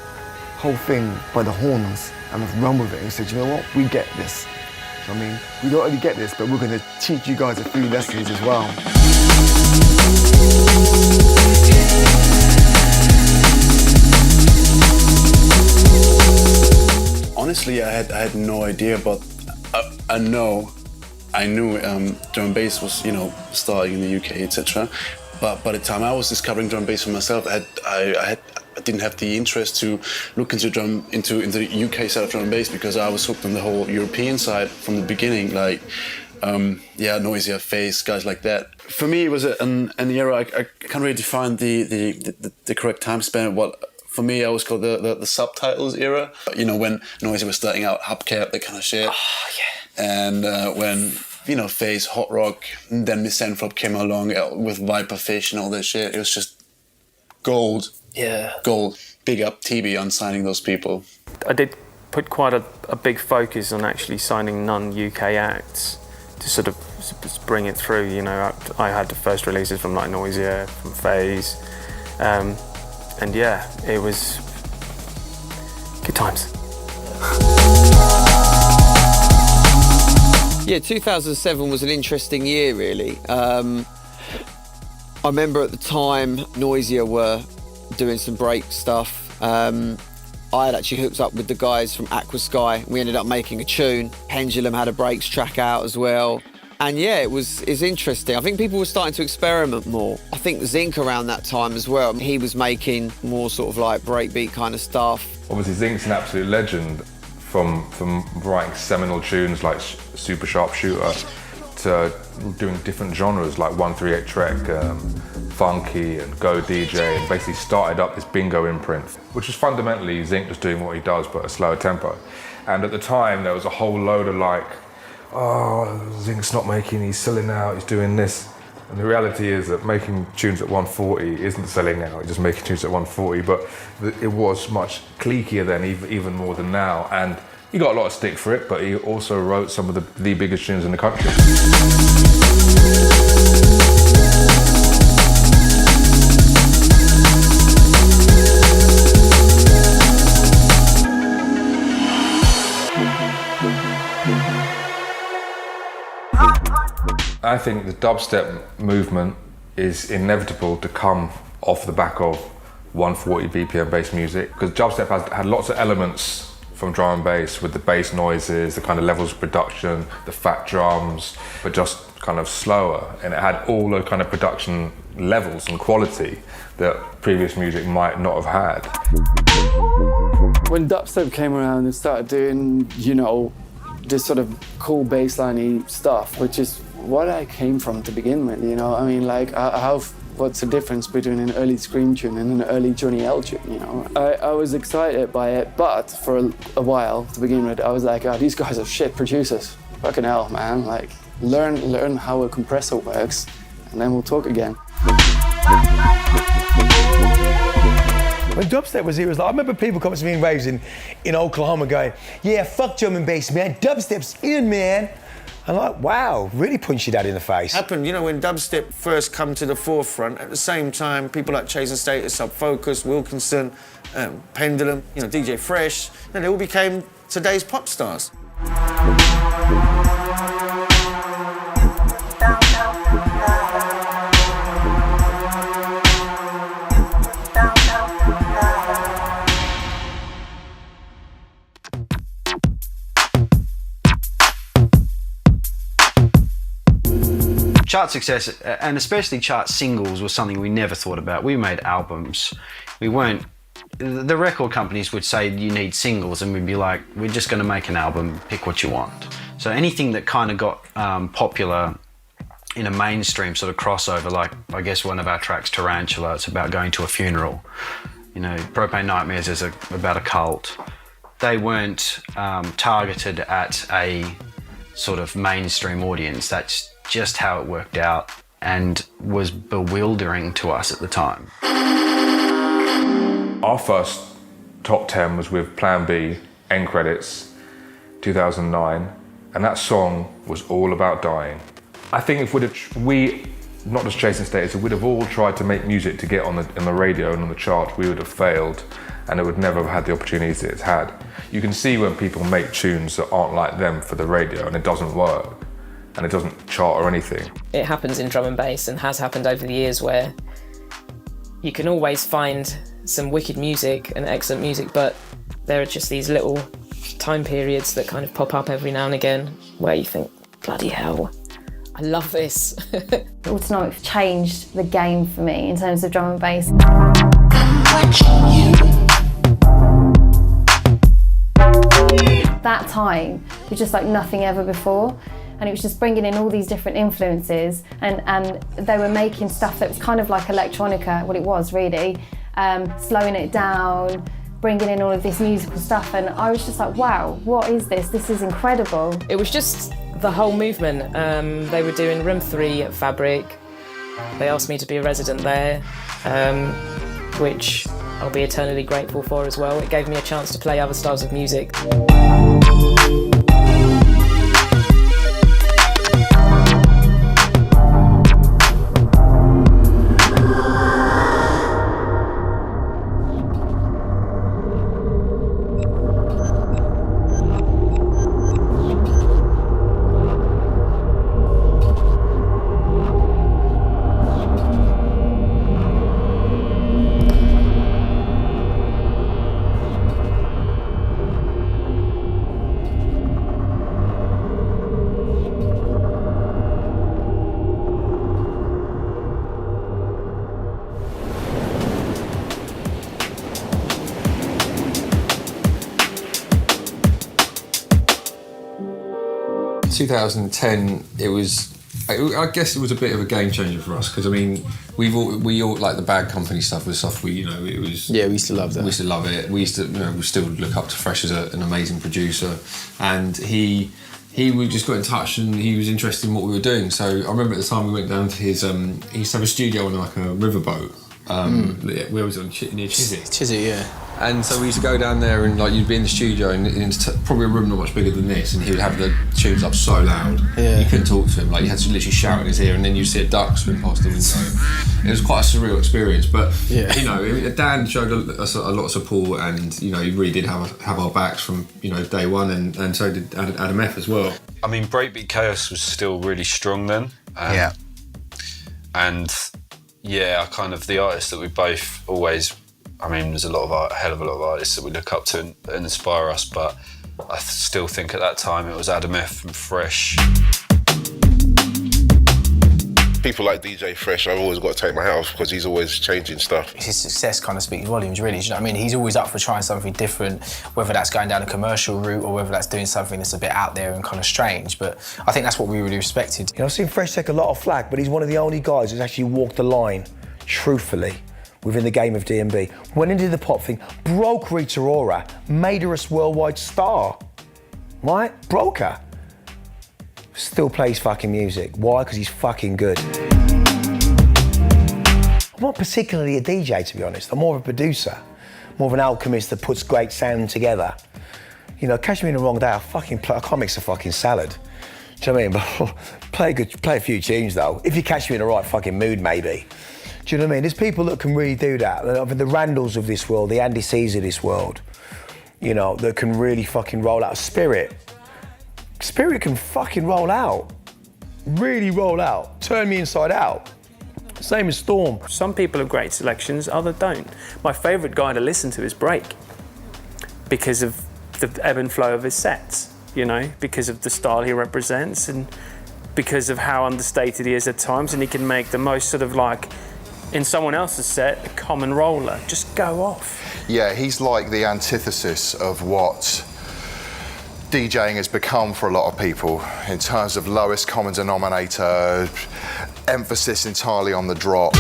whole thing by the horns and have run with it and said, you know what, we get this. I mean, we don't only get this, but we're going to teach you guys a few lessons as well. Honestly, I had no idea, but I knew drum and bass was, you know, starting in the UK, etc. But by the time I was discovering drum and bass for myself, I didn't have the interest to look into the UK side of drum and bass, because I was hooked on the whole European side from the beginning, like Noisia, Phase, guys like that. For me, it was an era. I can't really define the correct time span. For me, I always call the subtitles era. You know, when Noisia was starting out, Hubcap, that kind of shit. Oh yeah. And when, you know, Phase, Hot Rock, and then Misanthrope came along with Viperfish and all that shit. It was just gold. Yeah. Gold. Big up TB on signing those people. I did put quite a big focus on actually signing non-UK acts to sort of bring it through. You know, I had the first releases from like Noisia, from Phase, and yeah, it was good times. Yeah, 2007 was an interesting year, really. I remember at the time Noisia were doing some break stuff. I had actually hooked up with the guys from Aqua Sky. We ended up making a tune. Pendulum had a breaks track out as well. And yeah, it's interesting. I think people were starting to experiment more. I think Zinc around that time as well, he was making more sort of like breakbeat kind of stuff. Obviously Zinc's an absolute legend, from writing seminal tunes like Super Sharp Shooter to doing different genres like 138 Trek, Funky and Go DJ, and basically started up this bingo imprint, which is fundamentally Zinc just doing what he does but a slower tempo. And at the time there was a whole load of like, oh, Zinc's not making, he's selling out, he's doing this. And the reality is that making tunes at 140 isn't selling out, he's just making tunes at 140, but it was much cliquier then, even more than now. And he got a lot of stick for it, but he also wrote some of the biggest tunes in the country. I think the dubstep movement is inevitable to come off the back of 140 BPM bass music, because dubstep had lots of elements from drum and bass, with the bass noises, the kind of levels of production, the fat drums, but just kind of slower, and it had all the kind of production levels and quality that previous music might not have had. When dubstep came around and started doing, you know, this sort of cool bassline-y stuff, which is what I came from to begin with, you know. I mean, like, what's the difference between an early Scream tune and an early Johnny L tune, you know? I was excited by it, but for a while, to begin with, I was like, oh, these guys are shit producers. Fucking hell, man. Like, learn how a compressor works, and then we'll talk again. When dubstep was here, it was like, I remember people coming to me in raves in Oklahoma going, yeah, fuck drum and bass, man. Dubstep's in, man. I'm like, wow, really punch you that in the face. Happened, you know, when dubstep first come to the forefront, at the same time, people like Chasing Status, Subfocus, Wilkinson, Pendulum, you know, DJ Fresh, you know, they all became today's pop stars. Chart success, and especially chart singles, was something we never thought about. We made albums. We weren't... The record companies would say you need singles, and we'd be like, we're just going to make an album, pick what you want. So anything that kind of got popular in a mainstream sort of crossover, like I guess one of our tracks, Tarantula, it's about going to a funeral. You know, Propane Nightmares is about a cult. they weren't targeted at a sort of mainstream audience. That's just how it worked out and was bewildering to us at the time. Our first top 10 was with Plan B, End Credits, 2009, and that song was all about dying. I think if we, not just Chasing Status, if we'd have all tried to make music to get on the radio and on the charts, we would have failed, and it would never have had the opportunities that it's had. You can see when people make tunes that aren't like them for the radio and it doesn't work, and it doesn't chart or anything. It happens in drum and bass and has happened over the years where you can always find some wicked music and excellent music, but there are just these little time periods that kind of pop up every now and again where you think, bloody hell, I love this. Autonomics changed the game for me in terms of drum and bass. That time was just like nothing ever before, and it was just bringing in all these different influences, and they were making stuff that was kind of like electronica, what it was really, slowing it down, bringing in all of this musical stuff, and I was just like, wow, what is this? This is incredible. It was just the whole movement. They were doing Room 3 at Fabric. They asked me to be a resident there, which I'll be eternally grateful for as well. It gave me a chance to play other styles of music. 2010, it was. I guess it was a bit of a game changer for us because I mean, we all like the Bad Company stuff was stuff it was. Yeah, we used to love that. We used to love it. We used to, we still look up to Fresh as an amazing producer, and we just got in touch and he was interested in what we were doing. So I remember at the time we went down to his. He used to have a studio on like a riverboat. Where was it? Near Chiswick. Chiswick, yeah. And so we used to go down there and like you'd be in the studio and it's probably a room not much bigger than this, and he would have the tunes up so loud you couldn't talk to him. Like you had to literally shout in his ear, and then you'd see a duck swim past the window. It was quite a surreal experience, but Dan showed us a lot of support, and he really did have our backs from day one, and so did Adam F as well. I mean, Breakbeat Chaos was still really strong then. And the artists that we both always. I mean, there's a hell of a lot of artists that we look up to and inspire us, but I still think at that time it was Adam F and Fresh. People like DJ Fresh, I've always got to take my hat off because he's always changing stuff. His success kind of speaks volumes, really. Do you know what I mean? He's always up for trying something different, whether that's going down a commercial route or whether that's doing something that's a bit out there and kind of strange. But I think that's what we really respected. I've seen Fresh take a lot of flack, but he's one of the only guys who's actually walked the line, truthfully, within the game of D&B. Went into the pop thing, broke Rita Ora, made her a worldwide star. Right? Broke her. Still plays fucking music. Why? Because he's fucking good. I'm not particularly a DJ, to be honest. I'm more of a producer. More of an alchemist that puts great sound together. Catch me in the wrong day, I can't mix a fucking salad. Do you know what I mean? But play a few tunes though. If you catch me in the right fucking mood, maybe. Do you know what I mean? There's people that can really do that. I mean, the Randalls of this world, the Andy C's of this world, that can really fucking roll out. Spirit can fucking roll out. Really roll out. Turn me inside out. Same as Storm. Some people have great selections, others don't. My favourite guy to listen to is Break because of the ebb and flow of his sets, because of the style he represents and because of how understated he is at times, and he can make the most sort of like, in someone else's set, a common roller. Just go off. Yeah, he's like the antithesis of what DJing has become for a lot of people in terms of lowest common denominator, emphasis entirely on the drop.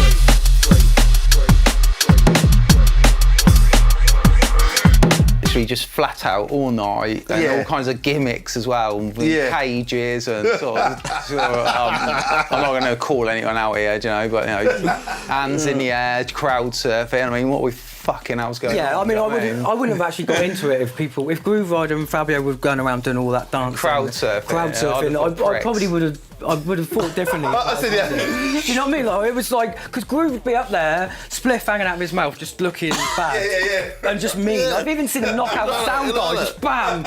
It's literally just flat out all night and all kinds of gimmicks as well, with cages and I'm not going to call anyone out here, do you know, but hands in the air, crowd surfing. I mean, what we fucking hell's going on? Yeah, I mean, I wouldn't have actually got into it if Groove Rider and Fabio were going around doing all that dancing. Crowd surfing. I probably would have thought differently. Do you know what I mean? Like, it was like, because Groove would be up there, spliff hanging out of his mouth, just looking bad. And just mean. I've even seen him knock out the sound guy, just bam.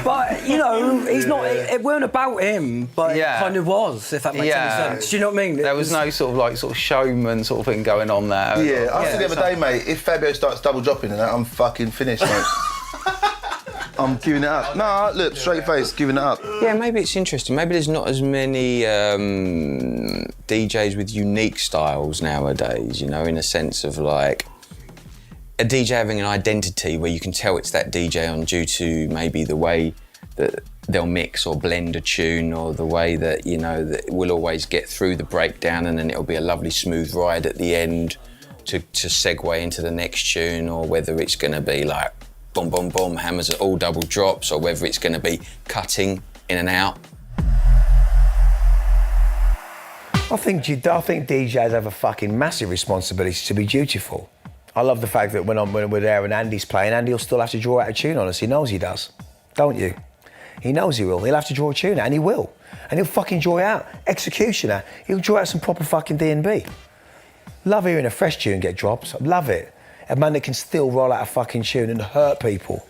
But, you know, he's not, it weren't about him, but it kind of was, if that makes any sense. Do you know what I mean? There was no sort of showman sort of thing going on there. Yeah, I said the other day, mate, if Fabio starts double dropping and that, I'm fucking finished, mate. I'm giving it up. No, look, straight face, giving it up. Yeah, maybe it's interesting. Maybe there's not as many DJs with unique styles nowadays, you know, in a sense of like a DJ having an identity where you can tell it's that DJ on due to maybe the way that they'll mix or blend a tune, or the way that, you know, that we'll always get through the breakdown and then it'll be a lovely smooth ride at the end to segue into the next tune, or whether it's going to be like boom, boom, boom, hammers at all double drops, or whether it's going to be cutting in and out. I think DJs have a fucking massive responsibility to be dutiful. I love the fact that when we're there and Andy's playing, Andy will still have to draw out a tune on us. He knows he does, don't you? He knows he will. He'll have to draw a tune out, and he will. And he'll fucking draw it out. Executioner. He'll draw out some proper fucking D&B. Love hearing a fresh tune get drops. I love it. A man that can still roll out a fucking tune and hurt people.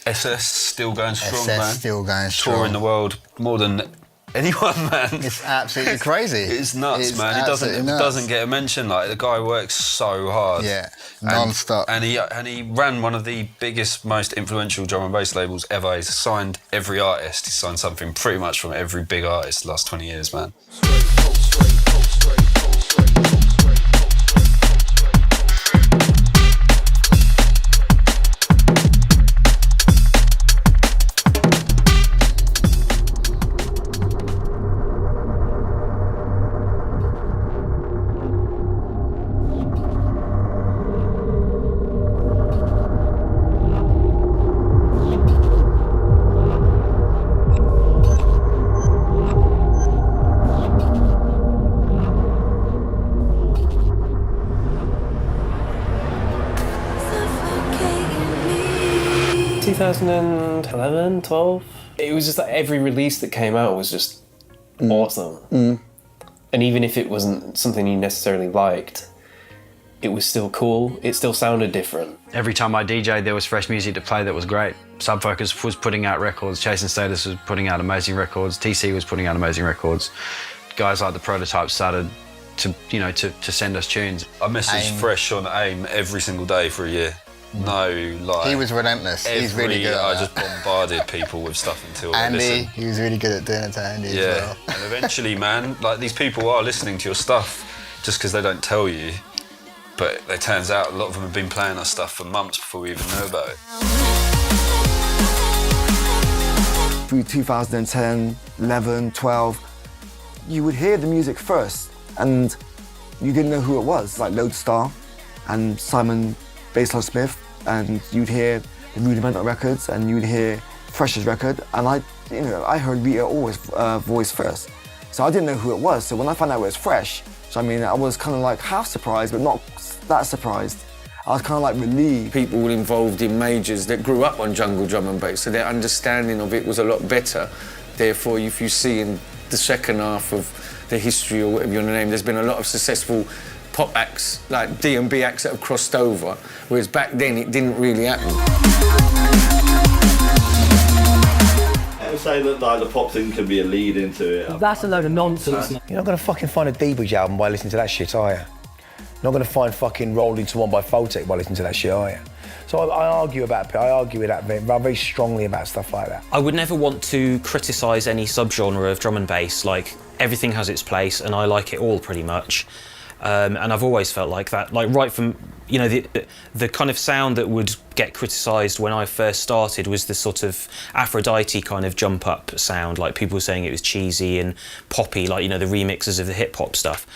SS still going strong, SS man. still going strong. Touring the world more than anyone, man. It's absolutely crazy. It's nuts, It's man. It absolutely nuts. doesn't get a mention. Like, the guy works so hard. Yeah, non-stop. And he ran one of the biggest, most influential drum and bass labels ever. He's signed every artist. He's signed something pretty much from every big artist the last 20 years, man. 2011, 12. It was just like every release that came out was just awesome. And even if it wasn't something you necessarily liked, it was still cool. It still sounded different. Every time I DJ'd, there was fresh music to play that was great. Subfocus was putting out records, Chasing Status was putting out amazing records, TC was putting out amazing records. Guys like the Prototype started to, you know, to send us tunes. I messaged Fresh on AIM every single day for a year. No lie. He was relentless. He's really good at I that. just bombarded people with stuff until Andy, they listened. he was really good at doing it to Andy as well. And eventually, man, like, these people are listening to your stuff just because they don't tell you. But it turns out a lot of them have been playing our stuff for months before we even know about it. Through 2010, 11, 12, you would hear the music first and you didn't know who it was, like Lodestar and Simon Bassline Smith, and you'd hear the Rudimental records and you'd hear Fresh's record, and I heard Rita Ora's voice first. So I didn't know who it was, so when I found out it was Fresh, so I mean, I was kind of like half surprised, but not that surprised. I was kind of like relieved. People involved in majors that grew up on jungle drum and bass, so their understanding of it was a lot better. Therefore, if you see in the second half of the history, or whatever you want to name, there's been a lot of successful pop acts, like D&B acts that have crossed over, whereas back then it didn't really happen. I would say that like the pop thing can be a lead into it. That's a load of nonsense. You're not going to fucking find a D-Bridge album by listening to that shit, are you? You're not going to find fucking Rolled Into One by Photek by listening to that shit, are you? So I argue with that very strongly about stuff like that. I would never want to criticise any subgenre of drum and bass. Like, everything has its place and I like it all pretty much. And I've always felt like that, like right from, you know, the kind of sound that would get criticised when I first started was the sort of Aphrodite kind of jump up sound, like people were saying it was cheesy and poppy, like, you know, the remixes of the hip hop stuff.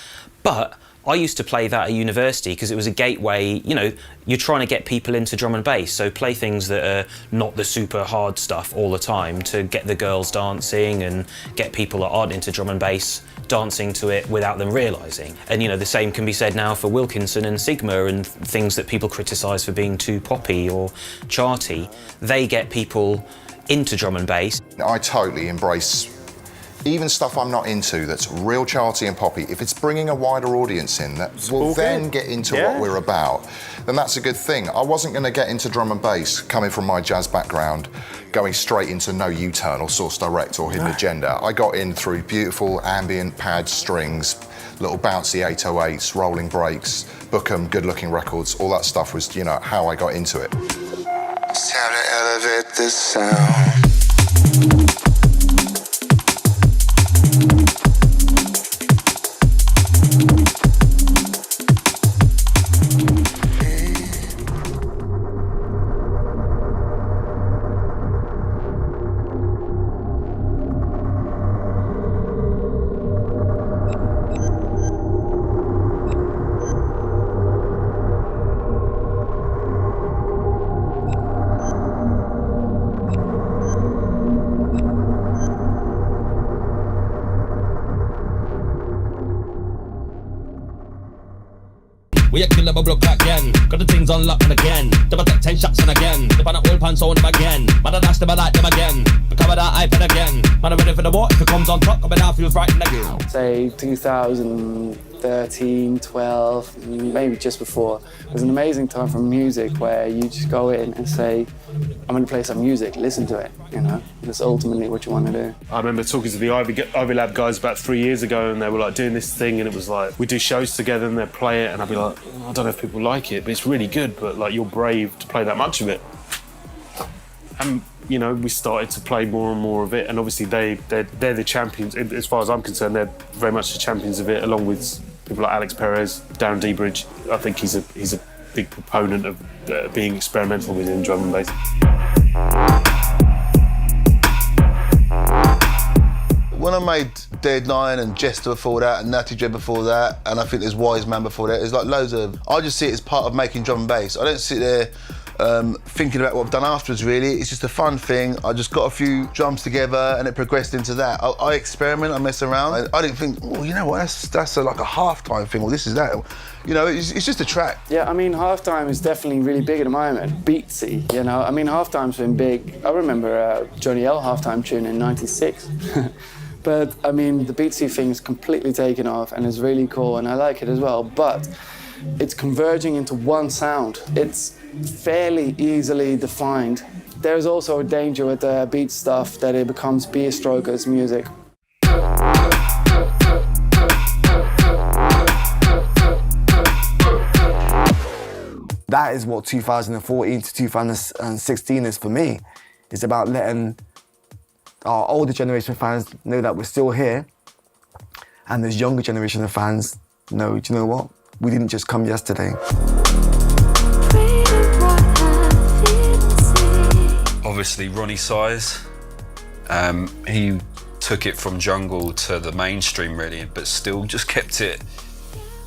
But I used to play that at university because it was a gateway. You know, you're trying to get people into drum and bass, so play things that are not the super hard stuff all the time to get the girls dancing and get people that aren't into drum and bass dancing to it without them realising. And you know, the same can be said now for Wilkinson and Sigma and things that people criticise for being too poppy or charty. They get people into drum and bass. I totally embrace even stuff I'm not into that's real charty and poppy. If it's bringing a wider audience in that will then get into what we're about, then that's a good thing. I wasn't going to get into drum and bass coming from my jazz background, going straight into No U-Turn or Source Direct or Hidden Agenda. I got in through beautiful ambient pad strings, little bouncy 808s, rolling breaks, Bookham, good-looking records, all that stuff was, you know, how I got into it. It's time to elevate this sound. We a killer bubble up again. Got the things on lock and again. Double take 10 shots and again. Dip on a old pants on them again. Man I dash them, I like them again. Recover that iPad again. Man I'm ready for the war. If it comes on top, coming down feels frightened again. Say 2013, 12, maybe just before. It was an amazing time for music where you just go in and say, I'm going to play some music, listen to it, you know? That's ultimately what you want to do. I remember talking to the Ivy Lab guys about 3 years ago, and they were like doing this thing, and it was like, we'd do shows together and they'd play it, and I'd be like, I don't know if people like it, but it's really good, but like, you're brave to play that much of it. And, you know, we started to play more and more of it, and obviously they're the champions. As far as I'm concerned, they're very much the champions of it, along with people like Alex Perez, Darren Debridge. I think he's a big proponent of being experimental within drum and bass. When I made Dead Nine and Jester before that and Natty Dread before that, and I think there's Wise Man before that, there's like loads of... I just see it as part of making drum and bass. I don't sit there thinking about what I've done afterwards, really. It's just a fun thing. I just got a few drums together and it progressed into that. I experiment, I mess around. I didn't think, oh, you know what, that's like a halftime thing, or this is that. You know, it's just a track. Yeah, I mean, halftime is definitely really big at the moment. Beatsy, you know. I mean, halftime's been big. I remember Johnny L halftime tune in '96. But, I mean, the Beatsy thing's completely taken off and it's really cool and I like it as well. But it's converging into one sound. It's fairly easily defined. There's also a danger with the beat stuff that it becomes beer strokers music. That is what 2014 to 2016 is for me. It's about letting our older generation of fans know that we're still here, and this younger generation of fans know, do you know what? We didn't just come yesterday. Obviously, Ronnie Size. He took it from jungle to the mainstream, really, but still just kept it.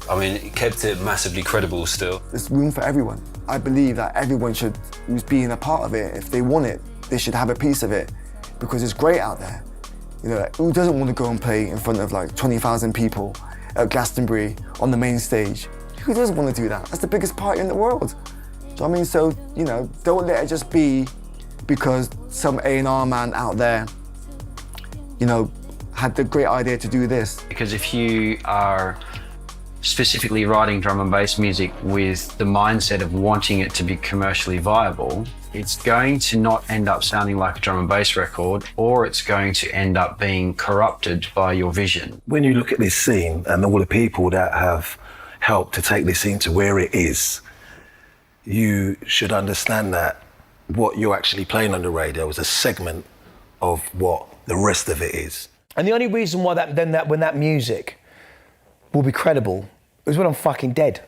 I mean, it kept it massively credible still. There's room for everyone. I believe that everyone should, who's being a part of it, if they want it, they should have a piece of it, because it's great out there. You know, like, who doesn't want to go and play in front of like 20,000 people at Glastonbury on the main stage? Who doesn't want to do that? That's the biggest party in the world. Do you know what I mean? So, you know, don't let it just be because some A&R man out there, you know, had the great idea to do this. Because if you are specifically writing drum and bass music with the mindset of wanting it to be commercially viable, it's going to not end up sounding like a drum and bass record, or it's going to end up being corrupted by your vision. When you look at this scene and all the people that have helped to take this scene to where it is, you should understand that what you're actually playing on the radio is a segment of what the rest of it is. And the only reason why when that music will be credible is when I'm fucking dead.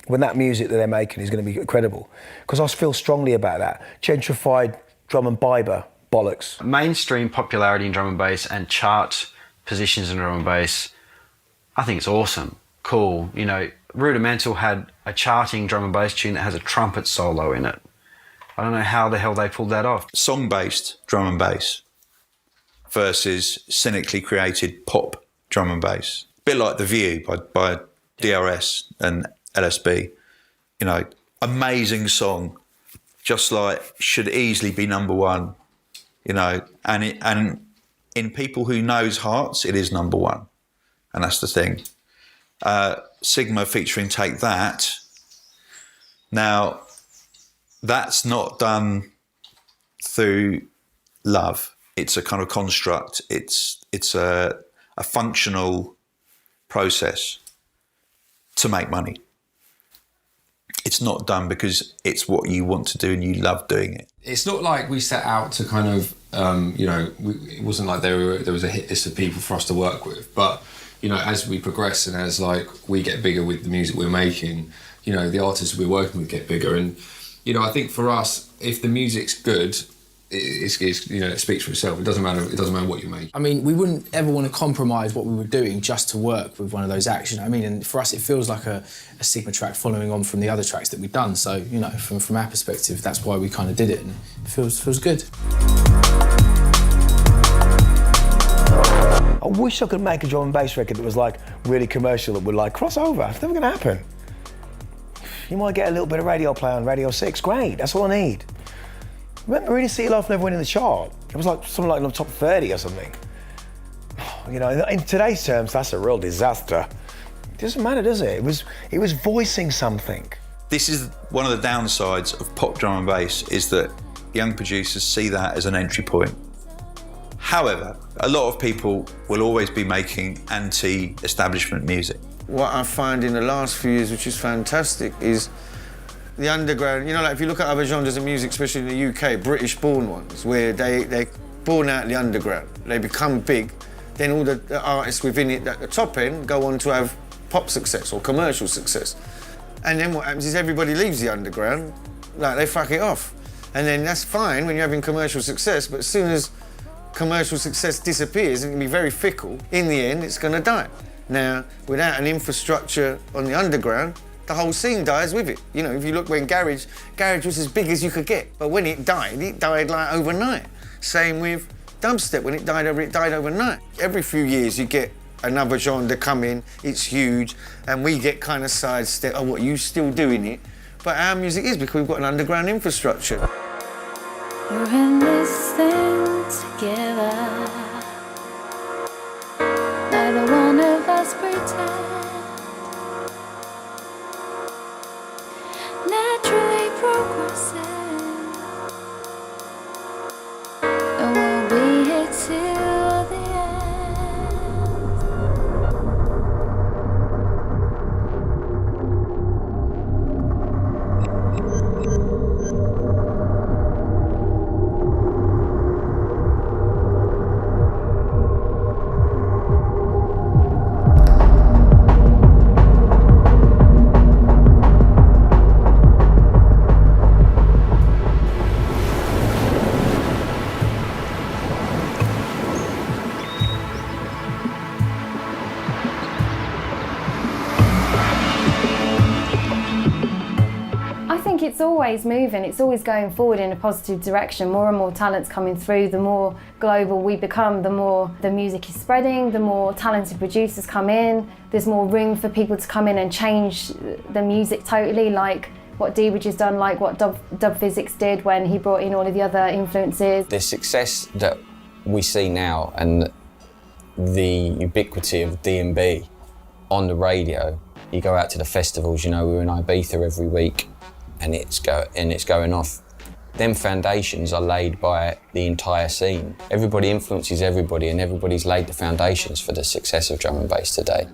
When that music that they're making is going to be credible. Because I feel strongly about that. Gentrified drum and biber bollocks. Mainstream popularity in drum and bass and chart positions in drum and bass, I think it's awesome. cool. You know, Rudimental had a charting drum and bass tune that has a trumpet solo in it. I don't know how the hell they pulled that off. Song-based drum and bass versus cynically created pop drum and bass. A bit like The View by DRS and LSB. You know, amazing song, just like should easily be number one. You know, and in people who knows hearts, it is number one, and that's the thing. Sigma featuring Take That. Now, that's not done through love. It's a kind of construct. It's a functional process to make money. It's not done because it's what you want to do and you love doing it. It's not like we set out to kind of, it wasn't like there was a hit list of people for us to work with. But, you know, as we progress and as like we get bigger with the music we're making, you know, the artists we're working with get bigger. And, you know, I think for us, if the music's good, it speaks for itself. It doesn't matter what you make. I mean, we wouldn't ever want to compromise what we were doing just to work with one of those acts. You know what I mean? And for us, it feels like a Sigma track following on from the other tracks that we've done. So, you know, from our perspective, that's why we kind of did it, and it feels good. I wish I could make a drum and bass record that was like really commercial, that would like cross over. It's never gonna happen. You might get a little bit of radio play on Radio 6, great, that's all I need. Remember Marina City Life never went in the chart. It was like something like in the top 30 or something. You know, in today's terms, that's a real disaster. It doesn't matter, does it? It was voicing something. This is one of the downsides of pop drum and bass, is that young producers see that as an entry point. However, a lot of people will always be making anti-establishment music. What I find in the last few years, which is fantastic, is the underground, you know, like if you look at other genres of music, especially in the UK, British-born ones, where they're born out of the underground, they become big, then all the artists within it at the top end go on to have pop success or commercial success. And then what happens is everybody leaves the underground, like they fuck it off. And then that's fine when you're having commercial success, but as soon as commercial success disappears, it can be very fickle, in the end it's gonna die. Now, without an infrastructure on the underground, the whole scene dies with it. You know, if you look when Garage was as big as you could get, but when it died like overnight. Same with dubstep, when it died overnight. Every few years you get another genre to come in, it's huge, and we get kind of sidestepped, oh, what, you still doing it? But our music is, because we've got an underground infrastructure. We're in this thing together. Neither one of us pretend. Naturally progressing, and we'll be here till the It's always moving, it's always going forward in a positive direction. More and more talent's coming through, the more global we become, the more the music is spreading, the more talented producers come in, there's more room for people to come in and change the music totally, like what D-Bridge has done, like what Dub Physics did when he brought in all of the other influences. The success that we see now and the ubiquity of D&B on the radio, you go out to the festivals, you know, we're in Ibiza every week, and it's going off. Them foundations are laid by the entire scene. Everybody influences everybody, and everybody's laid the foundations for the success of drum and bass today.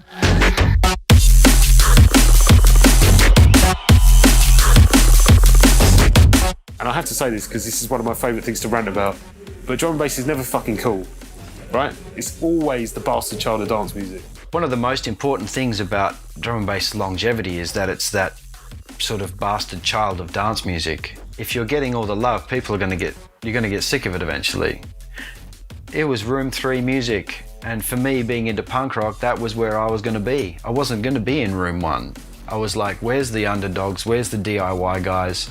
And I have to say this because this is one of my favourite things to rant about, but drum and bass is never fucking cool, right? It's always the bastard child of dance music. One of the most important things about drum and bass longevity is that it's that sort of bastard child of dance music. If you're getting all the love, you're gonna get sick of it eventually. It was Room 3 music And for me, being into punk rock, that was where I was going to be. I wasn't going to be in room one. I was like, where's the underdogs? Where's the DIY guys?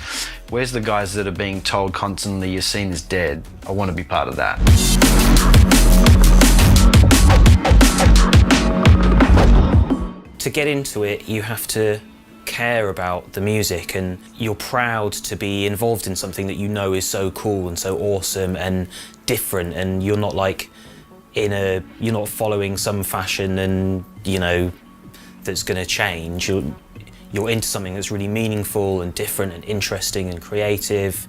Where's the guys that are being told constantly your scene is dead? I want to be part of that. To get into it, you have to care about the music, and you're proud to be involved in something that you know is so cool and so awesome and different, and you're not like you're not following some fashion and that's going to change. You're into something that's really meaningful and different and interesting and creative,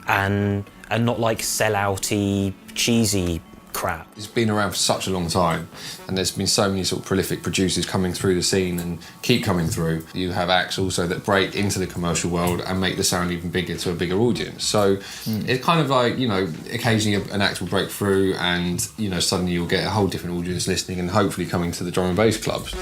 and not like sell-outy, cheesy crap. It's been around for such a long time, and there's been so many sort of prolific producers coming through the scene and keep coming through. You have acts also that break into the commercial world and make the sound even bigger to a bigger audience. So it's kind of like, occasionally an act will break through and, suddenly you'll get a whole different audience listening and hopefully coming to the drum and bass clubs.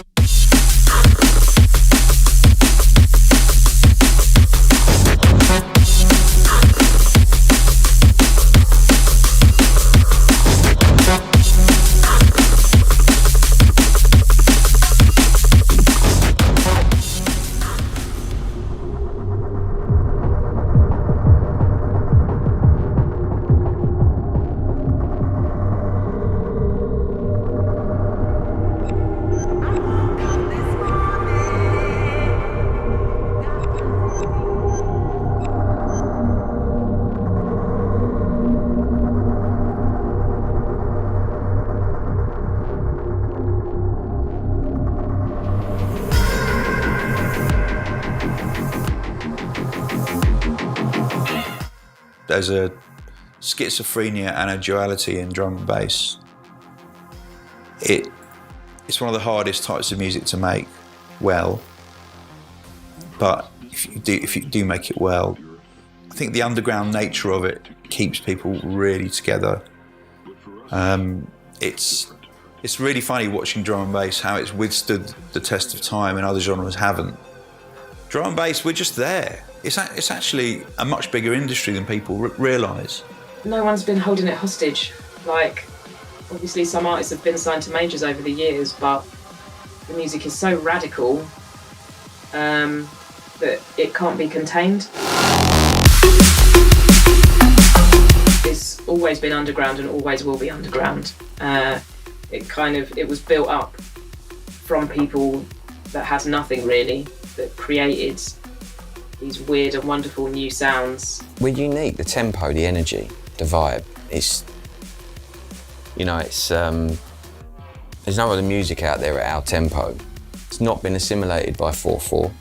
There's a schizophrenia and a duality in drum and bass. It's one of the hardest types of music to make well, but if you do make it well, I think the underground nature of it keeps people really together. It's really funny watching drum and bass, how it's withstood the test of time and other genres haven't. Drum and bass, we're just there. It's actually a much bigger industry than people realise. No one's been holding it hostage. Like, obviously some artists have been signed to majors over the years, but the music is so radical that it can't be contained. It's always been underground and always will be underground. It was built up from people that had nothing really, that created these weird and wonderful new sounds. We're unique, the tempo, the energy, the vibe. There's no other music out there at our tempo. It's not been assimilated by 4/4.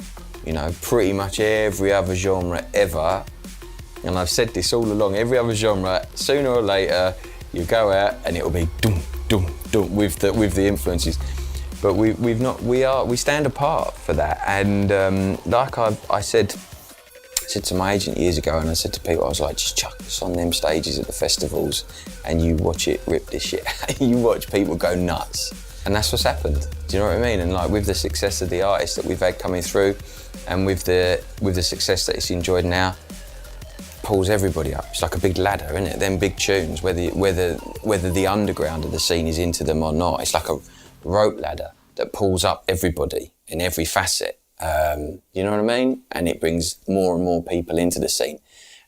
Pretty much every other genre ever, and I've said this all along, every other genre, sooner or later, you go out and it'll be dum, dum, dum with the influences. But we stand apart for that. And like I said to my agent years ago, and I said to people, I was like, just chuck this on them stages at the festivals and you watch it rip this shit. You watch people go nuts. And that's what's happened. Do you know what I mean? And like with the success of the artists that we've had coming through, and with the success that it's enjoyed now, pulls everybody up. It's like a big ladder, isn't it? Them big tunes, whether the underground of the scene is into them or not, it's like a rope ladder that pulls up everybody in every facet. You know what I mean? And it brings more and more people into the scene.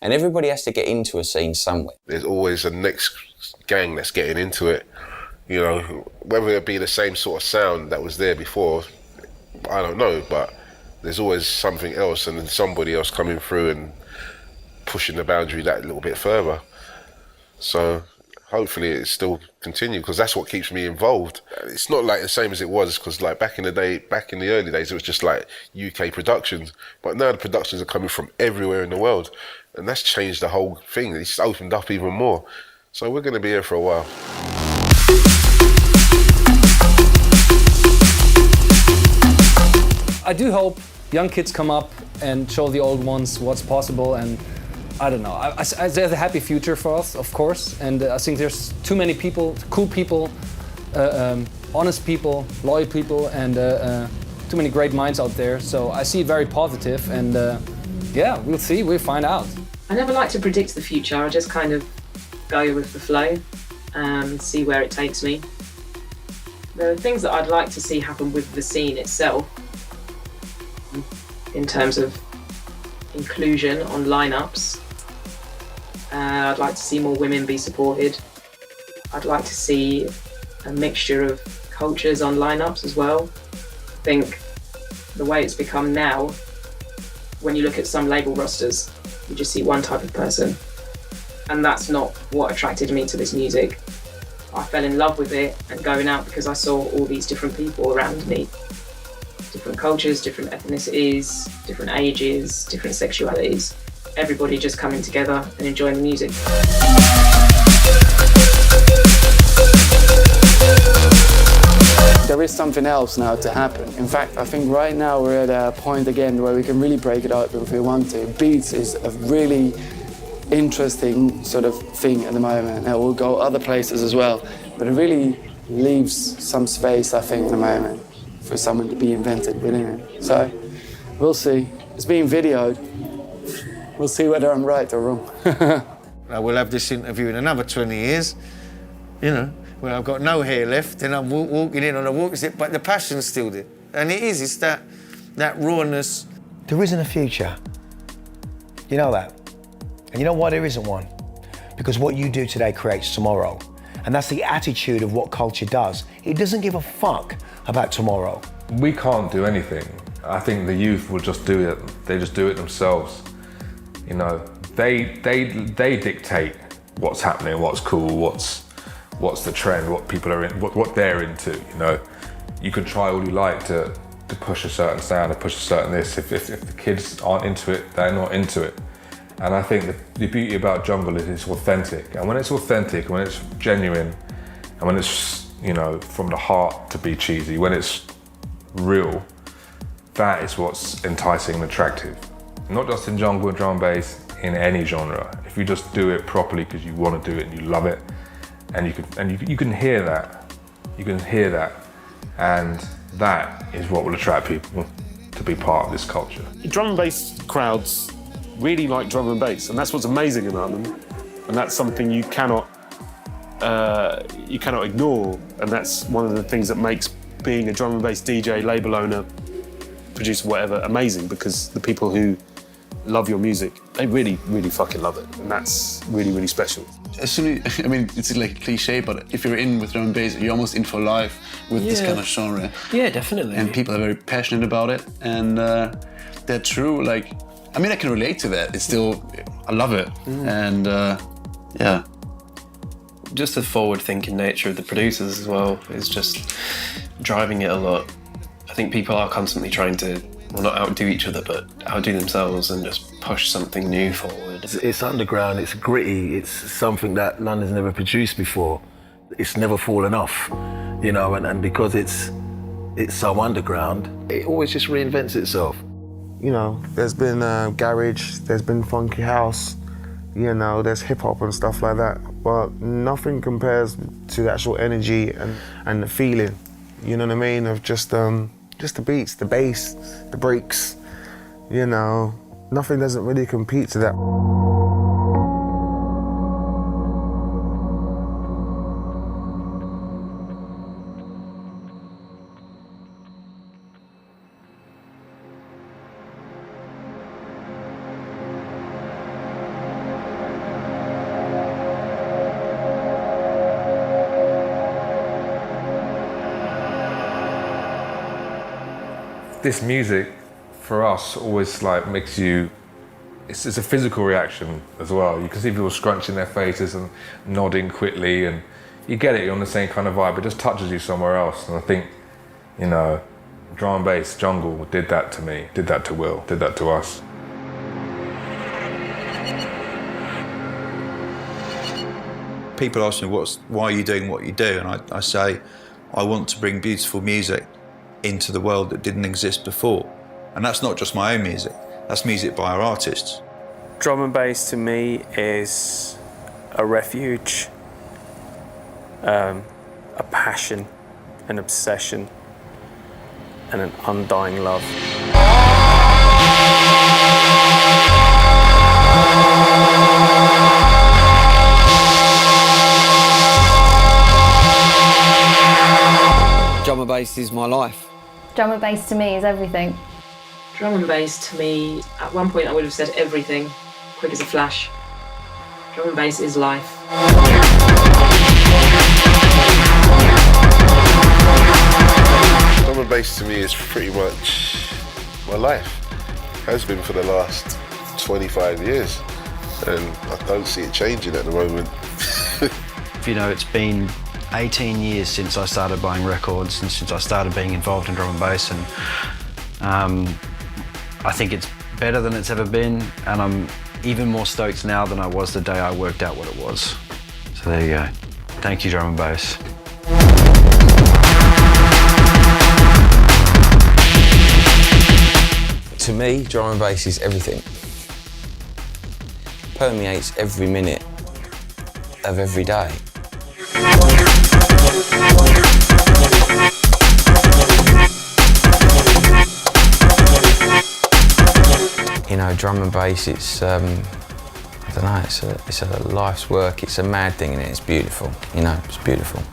And everybody has to get into a scene somewhere. There's always a next gang that's getting into it. Whether it be the same sort of sound that was there before, I don't know, but there's always something else and then somebody else coming through and pushing the boundary that little bit further. So hopefully it still continue, because that's what keeps me involved. It's not like the same as it was, because like back in the early days, it was just like UK productions, but now the productions are coming from everywhere in the world, and that's changed the whole thing. It's opened up even more. So we're going to be here for a while. I do hope young kids come up and show the old ones what's possible, and I don't know. There's a happy future for us, of course, and I think there's too many people, cool people, honest people, loyal people, and too many great minds out there. So I see it very positive, and yeah, we'll see, we'll find out. I never like to predict the future. I just kind of go with the flow and see where it takes me. There are things that I'd like to see happen with the scene itself in terms of inclusion on lineups. I'd like to see more women be supported. I'd like to see a mixture of cultures on lineups as well. I think the way it's become now, when you look at some label rosters, you just see one type of person. And that's not what attracted me to this music. I fell in love with it and going out because I saw all these different people around me. Different cultures, different ethnicities, different ages, different sexualities. Everybody just coming together and enjoying the music. There is something else now to happen. In fact, I think right now we're at a point again where we can really break it open if we want to. Beats is a really interesting sort of thing at the moment. It will go other places as well, but it really leaves some space, I think, at the moment for someone to be invented within it. So we'll see. It's being videoed. We'll see whether I'm right or wrong. We'll have this interview in another 20 years, you know, where I've got no hair left and I'm walking in on a walking stick, but the passion's still there. And it's that rawness. There isn't a future. You know that. And you know why there isn't one? Because what you do today creates tomorrow. And that's the attitude of what culture does. It doesn't give a fuck about tomorrow. We can't do anything. I think the youth will just do it. They just do it themselves. You know, they dictate what's happening, what's cool, what's the trend, what people are in, what they're into. You know, you can try all you like to push a certain sound, to push a certain this. If the kids aren't into it, they're not into it. And I think the beauty about jungle is it's authentic. And when it's authentic, when it's genuine, and when it's, you know, from the heart, to be cheesy, when it's real, that is what's enticing and attractive. Not just in jungle and drum and bass, in any genre. If you just do it properly because you want to do it and you love it, and you can hear that. You can hear that. And that is what will attract people to be part of this culture. Drum and bass crowds really like drum and bass, and that's what's amazing about them. And that's something you cannot ignore. And that's one of the things that makes being a drum and bass DJ, label owner, producer, whatever, amazing, because the people who love your music, they really, really fucking love it. And that's really, really special. As soon as, I mean, it's like a cliche, but if you're in with drum and bass, you're almost in for life with this kind of genre. Yeah, definitely. And people are very passionate about it, and they're true. Like, I mean, I can relate to that. It's still, I love it, and yeah. Just the forward-thinking nature of the producers as well is just driving it a lot. I think people are constantly trying to, well, not outdo each other, but outdo themselves and just push something new forward. It's underground, it's gritty, it's something that London's never produced before. It's never fallen off, you know, and because it's so underground, it always just reinvents itself. You know, there's been garage, there's been funky house, you know, there's hip hop and stuff like that, but nothing compares to the actual energy and the feeling, you know what I mean, of just the beats, the bass, the breaks, you know, nothing doesn't really compete to that. This music, for us, always like makes you, it's a physical reaction as well. You can see people scrunching their faces and nodding quickly, and you get it, you're on the same kind of vibe. It just touches you somewhere else. And I think, you know, drum and bass, jungle did that to me, did that to Will, did that to us. People ask me, why are you doing what you do? And I say, I want to bring beautiful music into the world that didn't exist before. And that's not just my own music, that's music by our artists. Drum and bass to me is a refuge, a passion, an obsession, and an undying love. and bass is my life. Drum and bass to me is everything. Drum and bass to me, at one point I would have said everything, quick as a flash. Drum and bass is life. Drum and bass to me is pretty much my life. Has been for the last 25 years, and I don't see it changing at the moment. You know, it's been 18 years since I started buying records and since I started being involved in drum and bass, and I think it's better than it's ever been, and I'm even more stoked now than I was the day I worked out what it was. So there you go. Thank you, drum and bass. To me, drum and bass is everything. Permeates every minute of every day. You know, drum and bass, it's, I don't know, it's a life's work. It's a mad thing, and it's beautiful, you know, it's beautiful.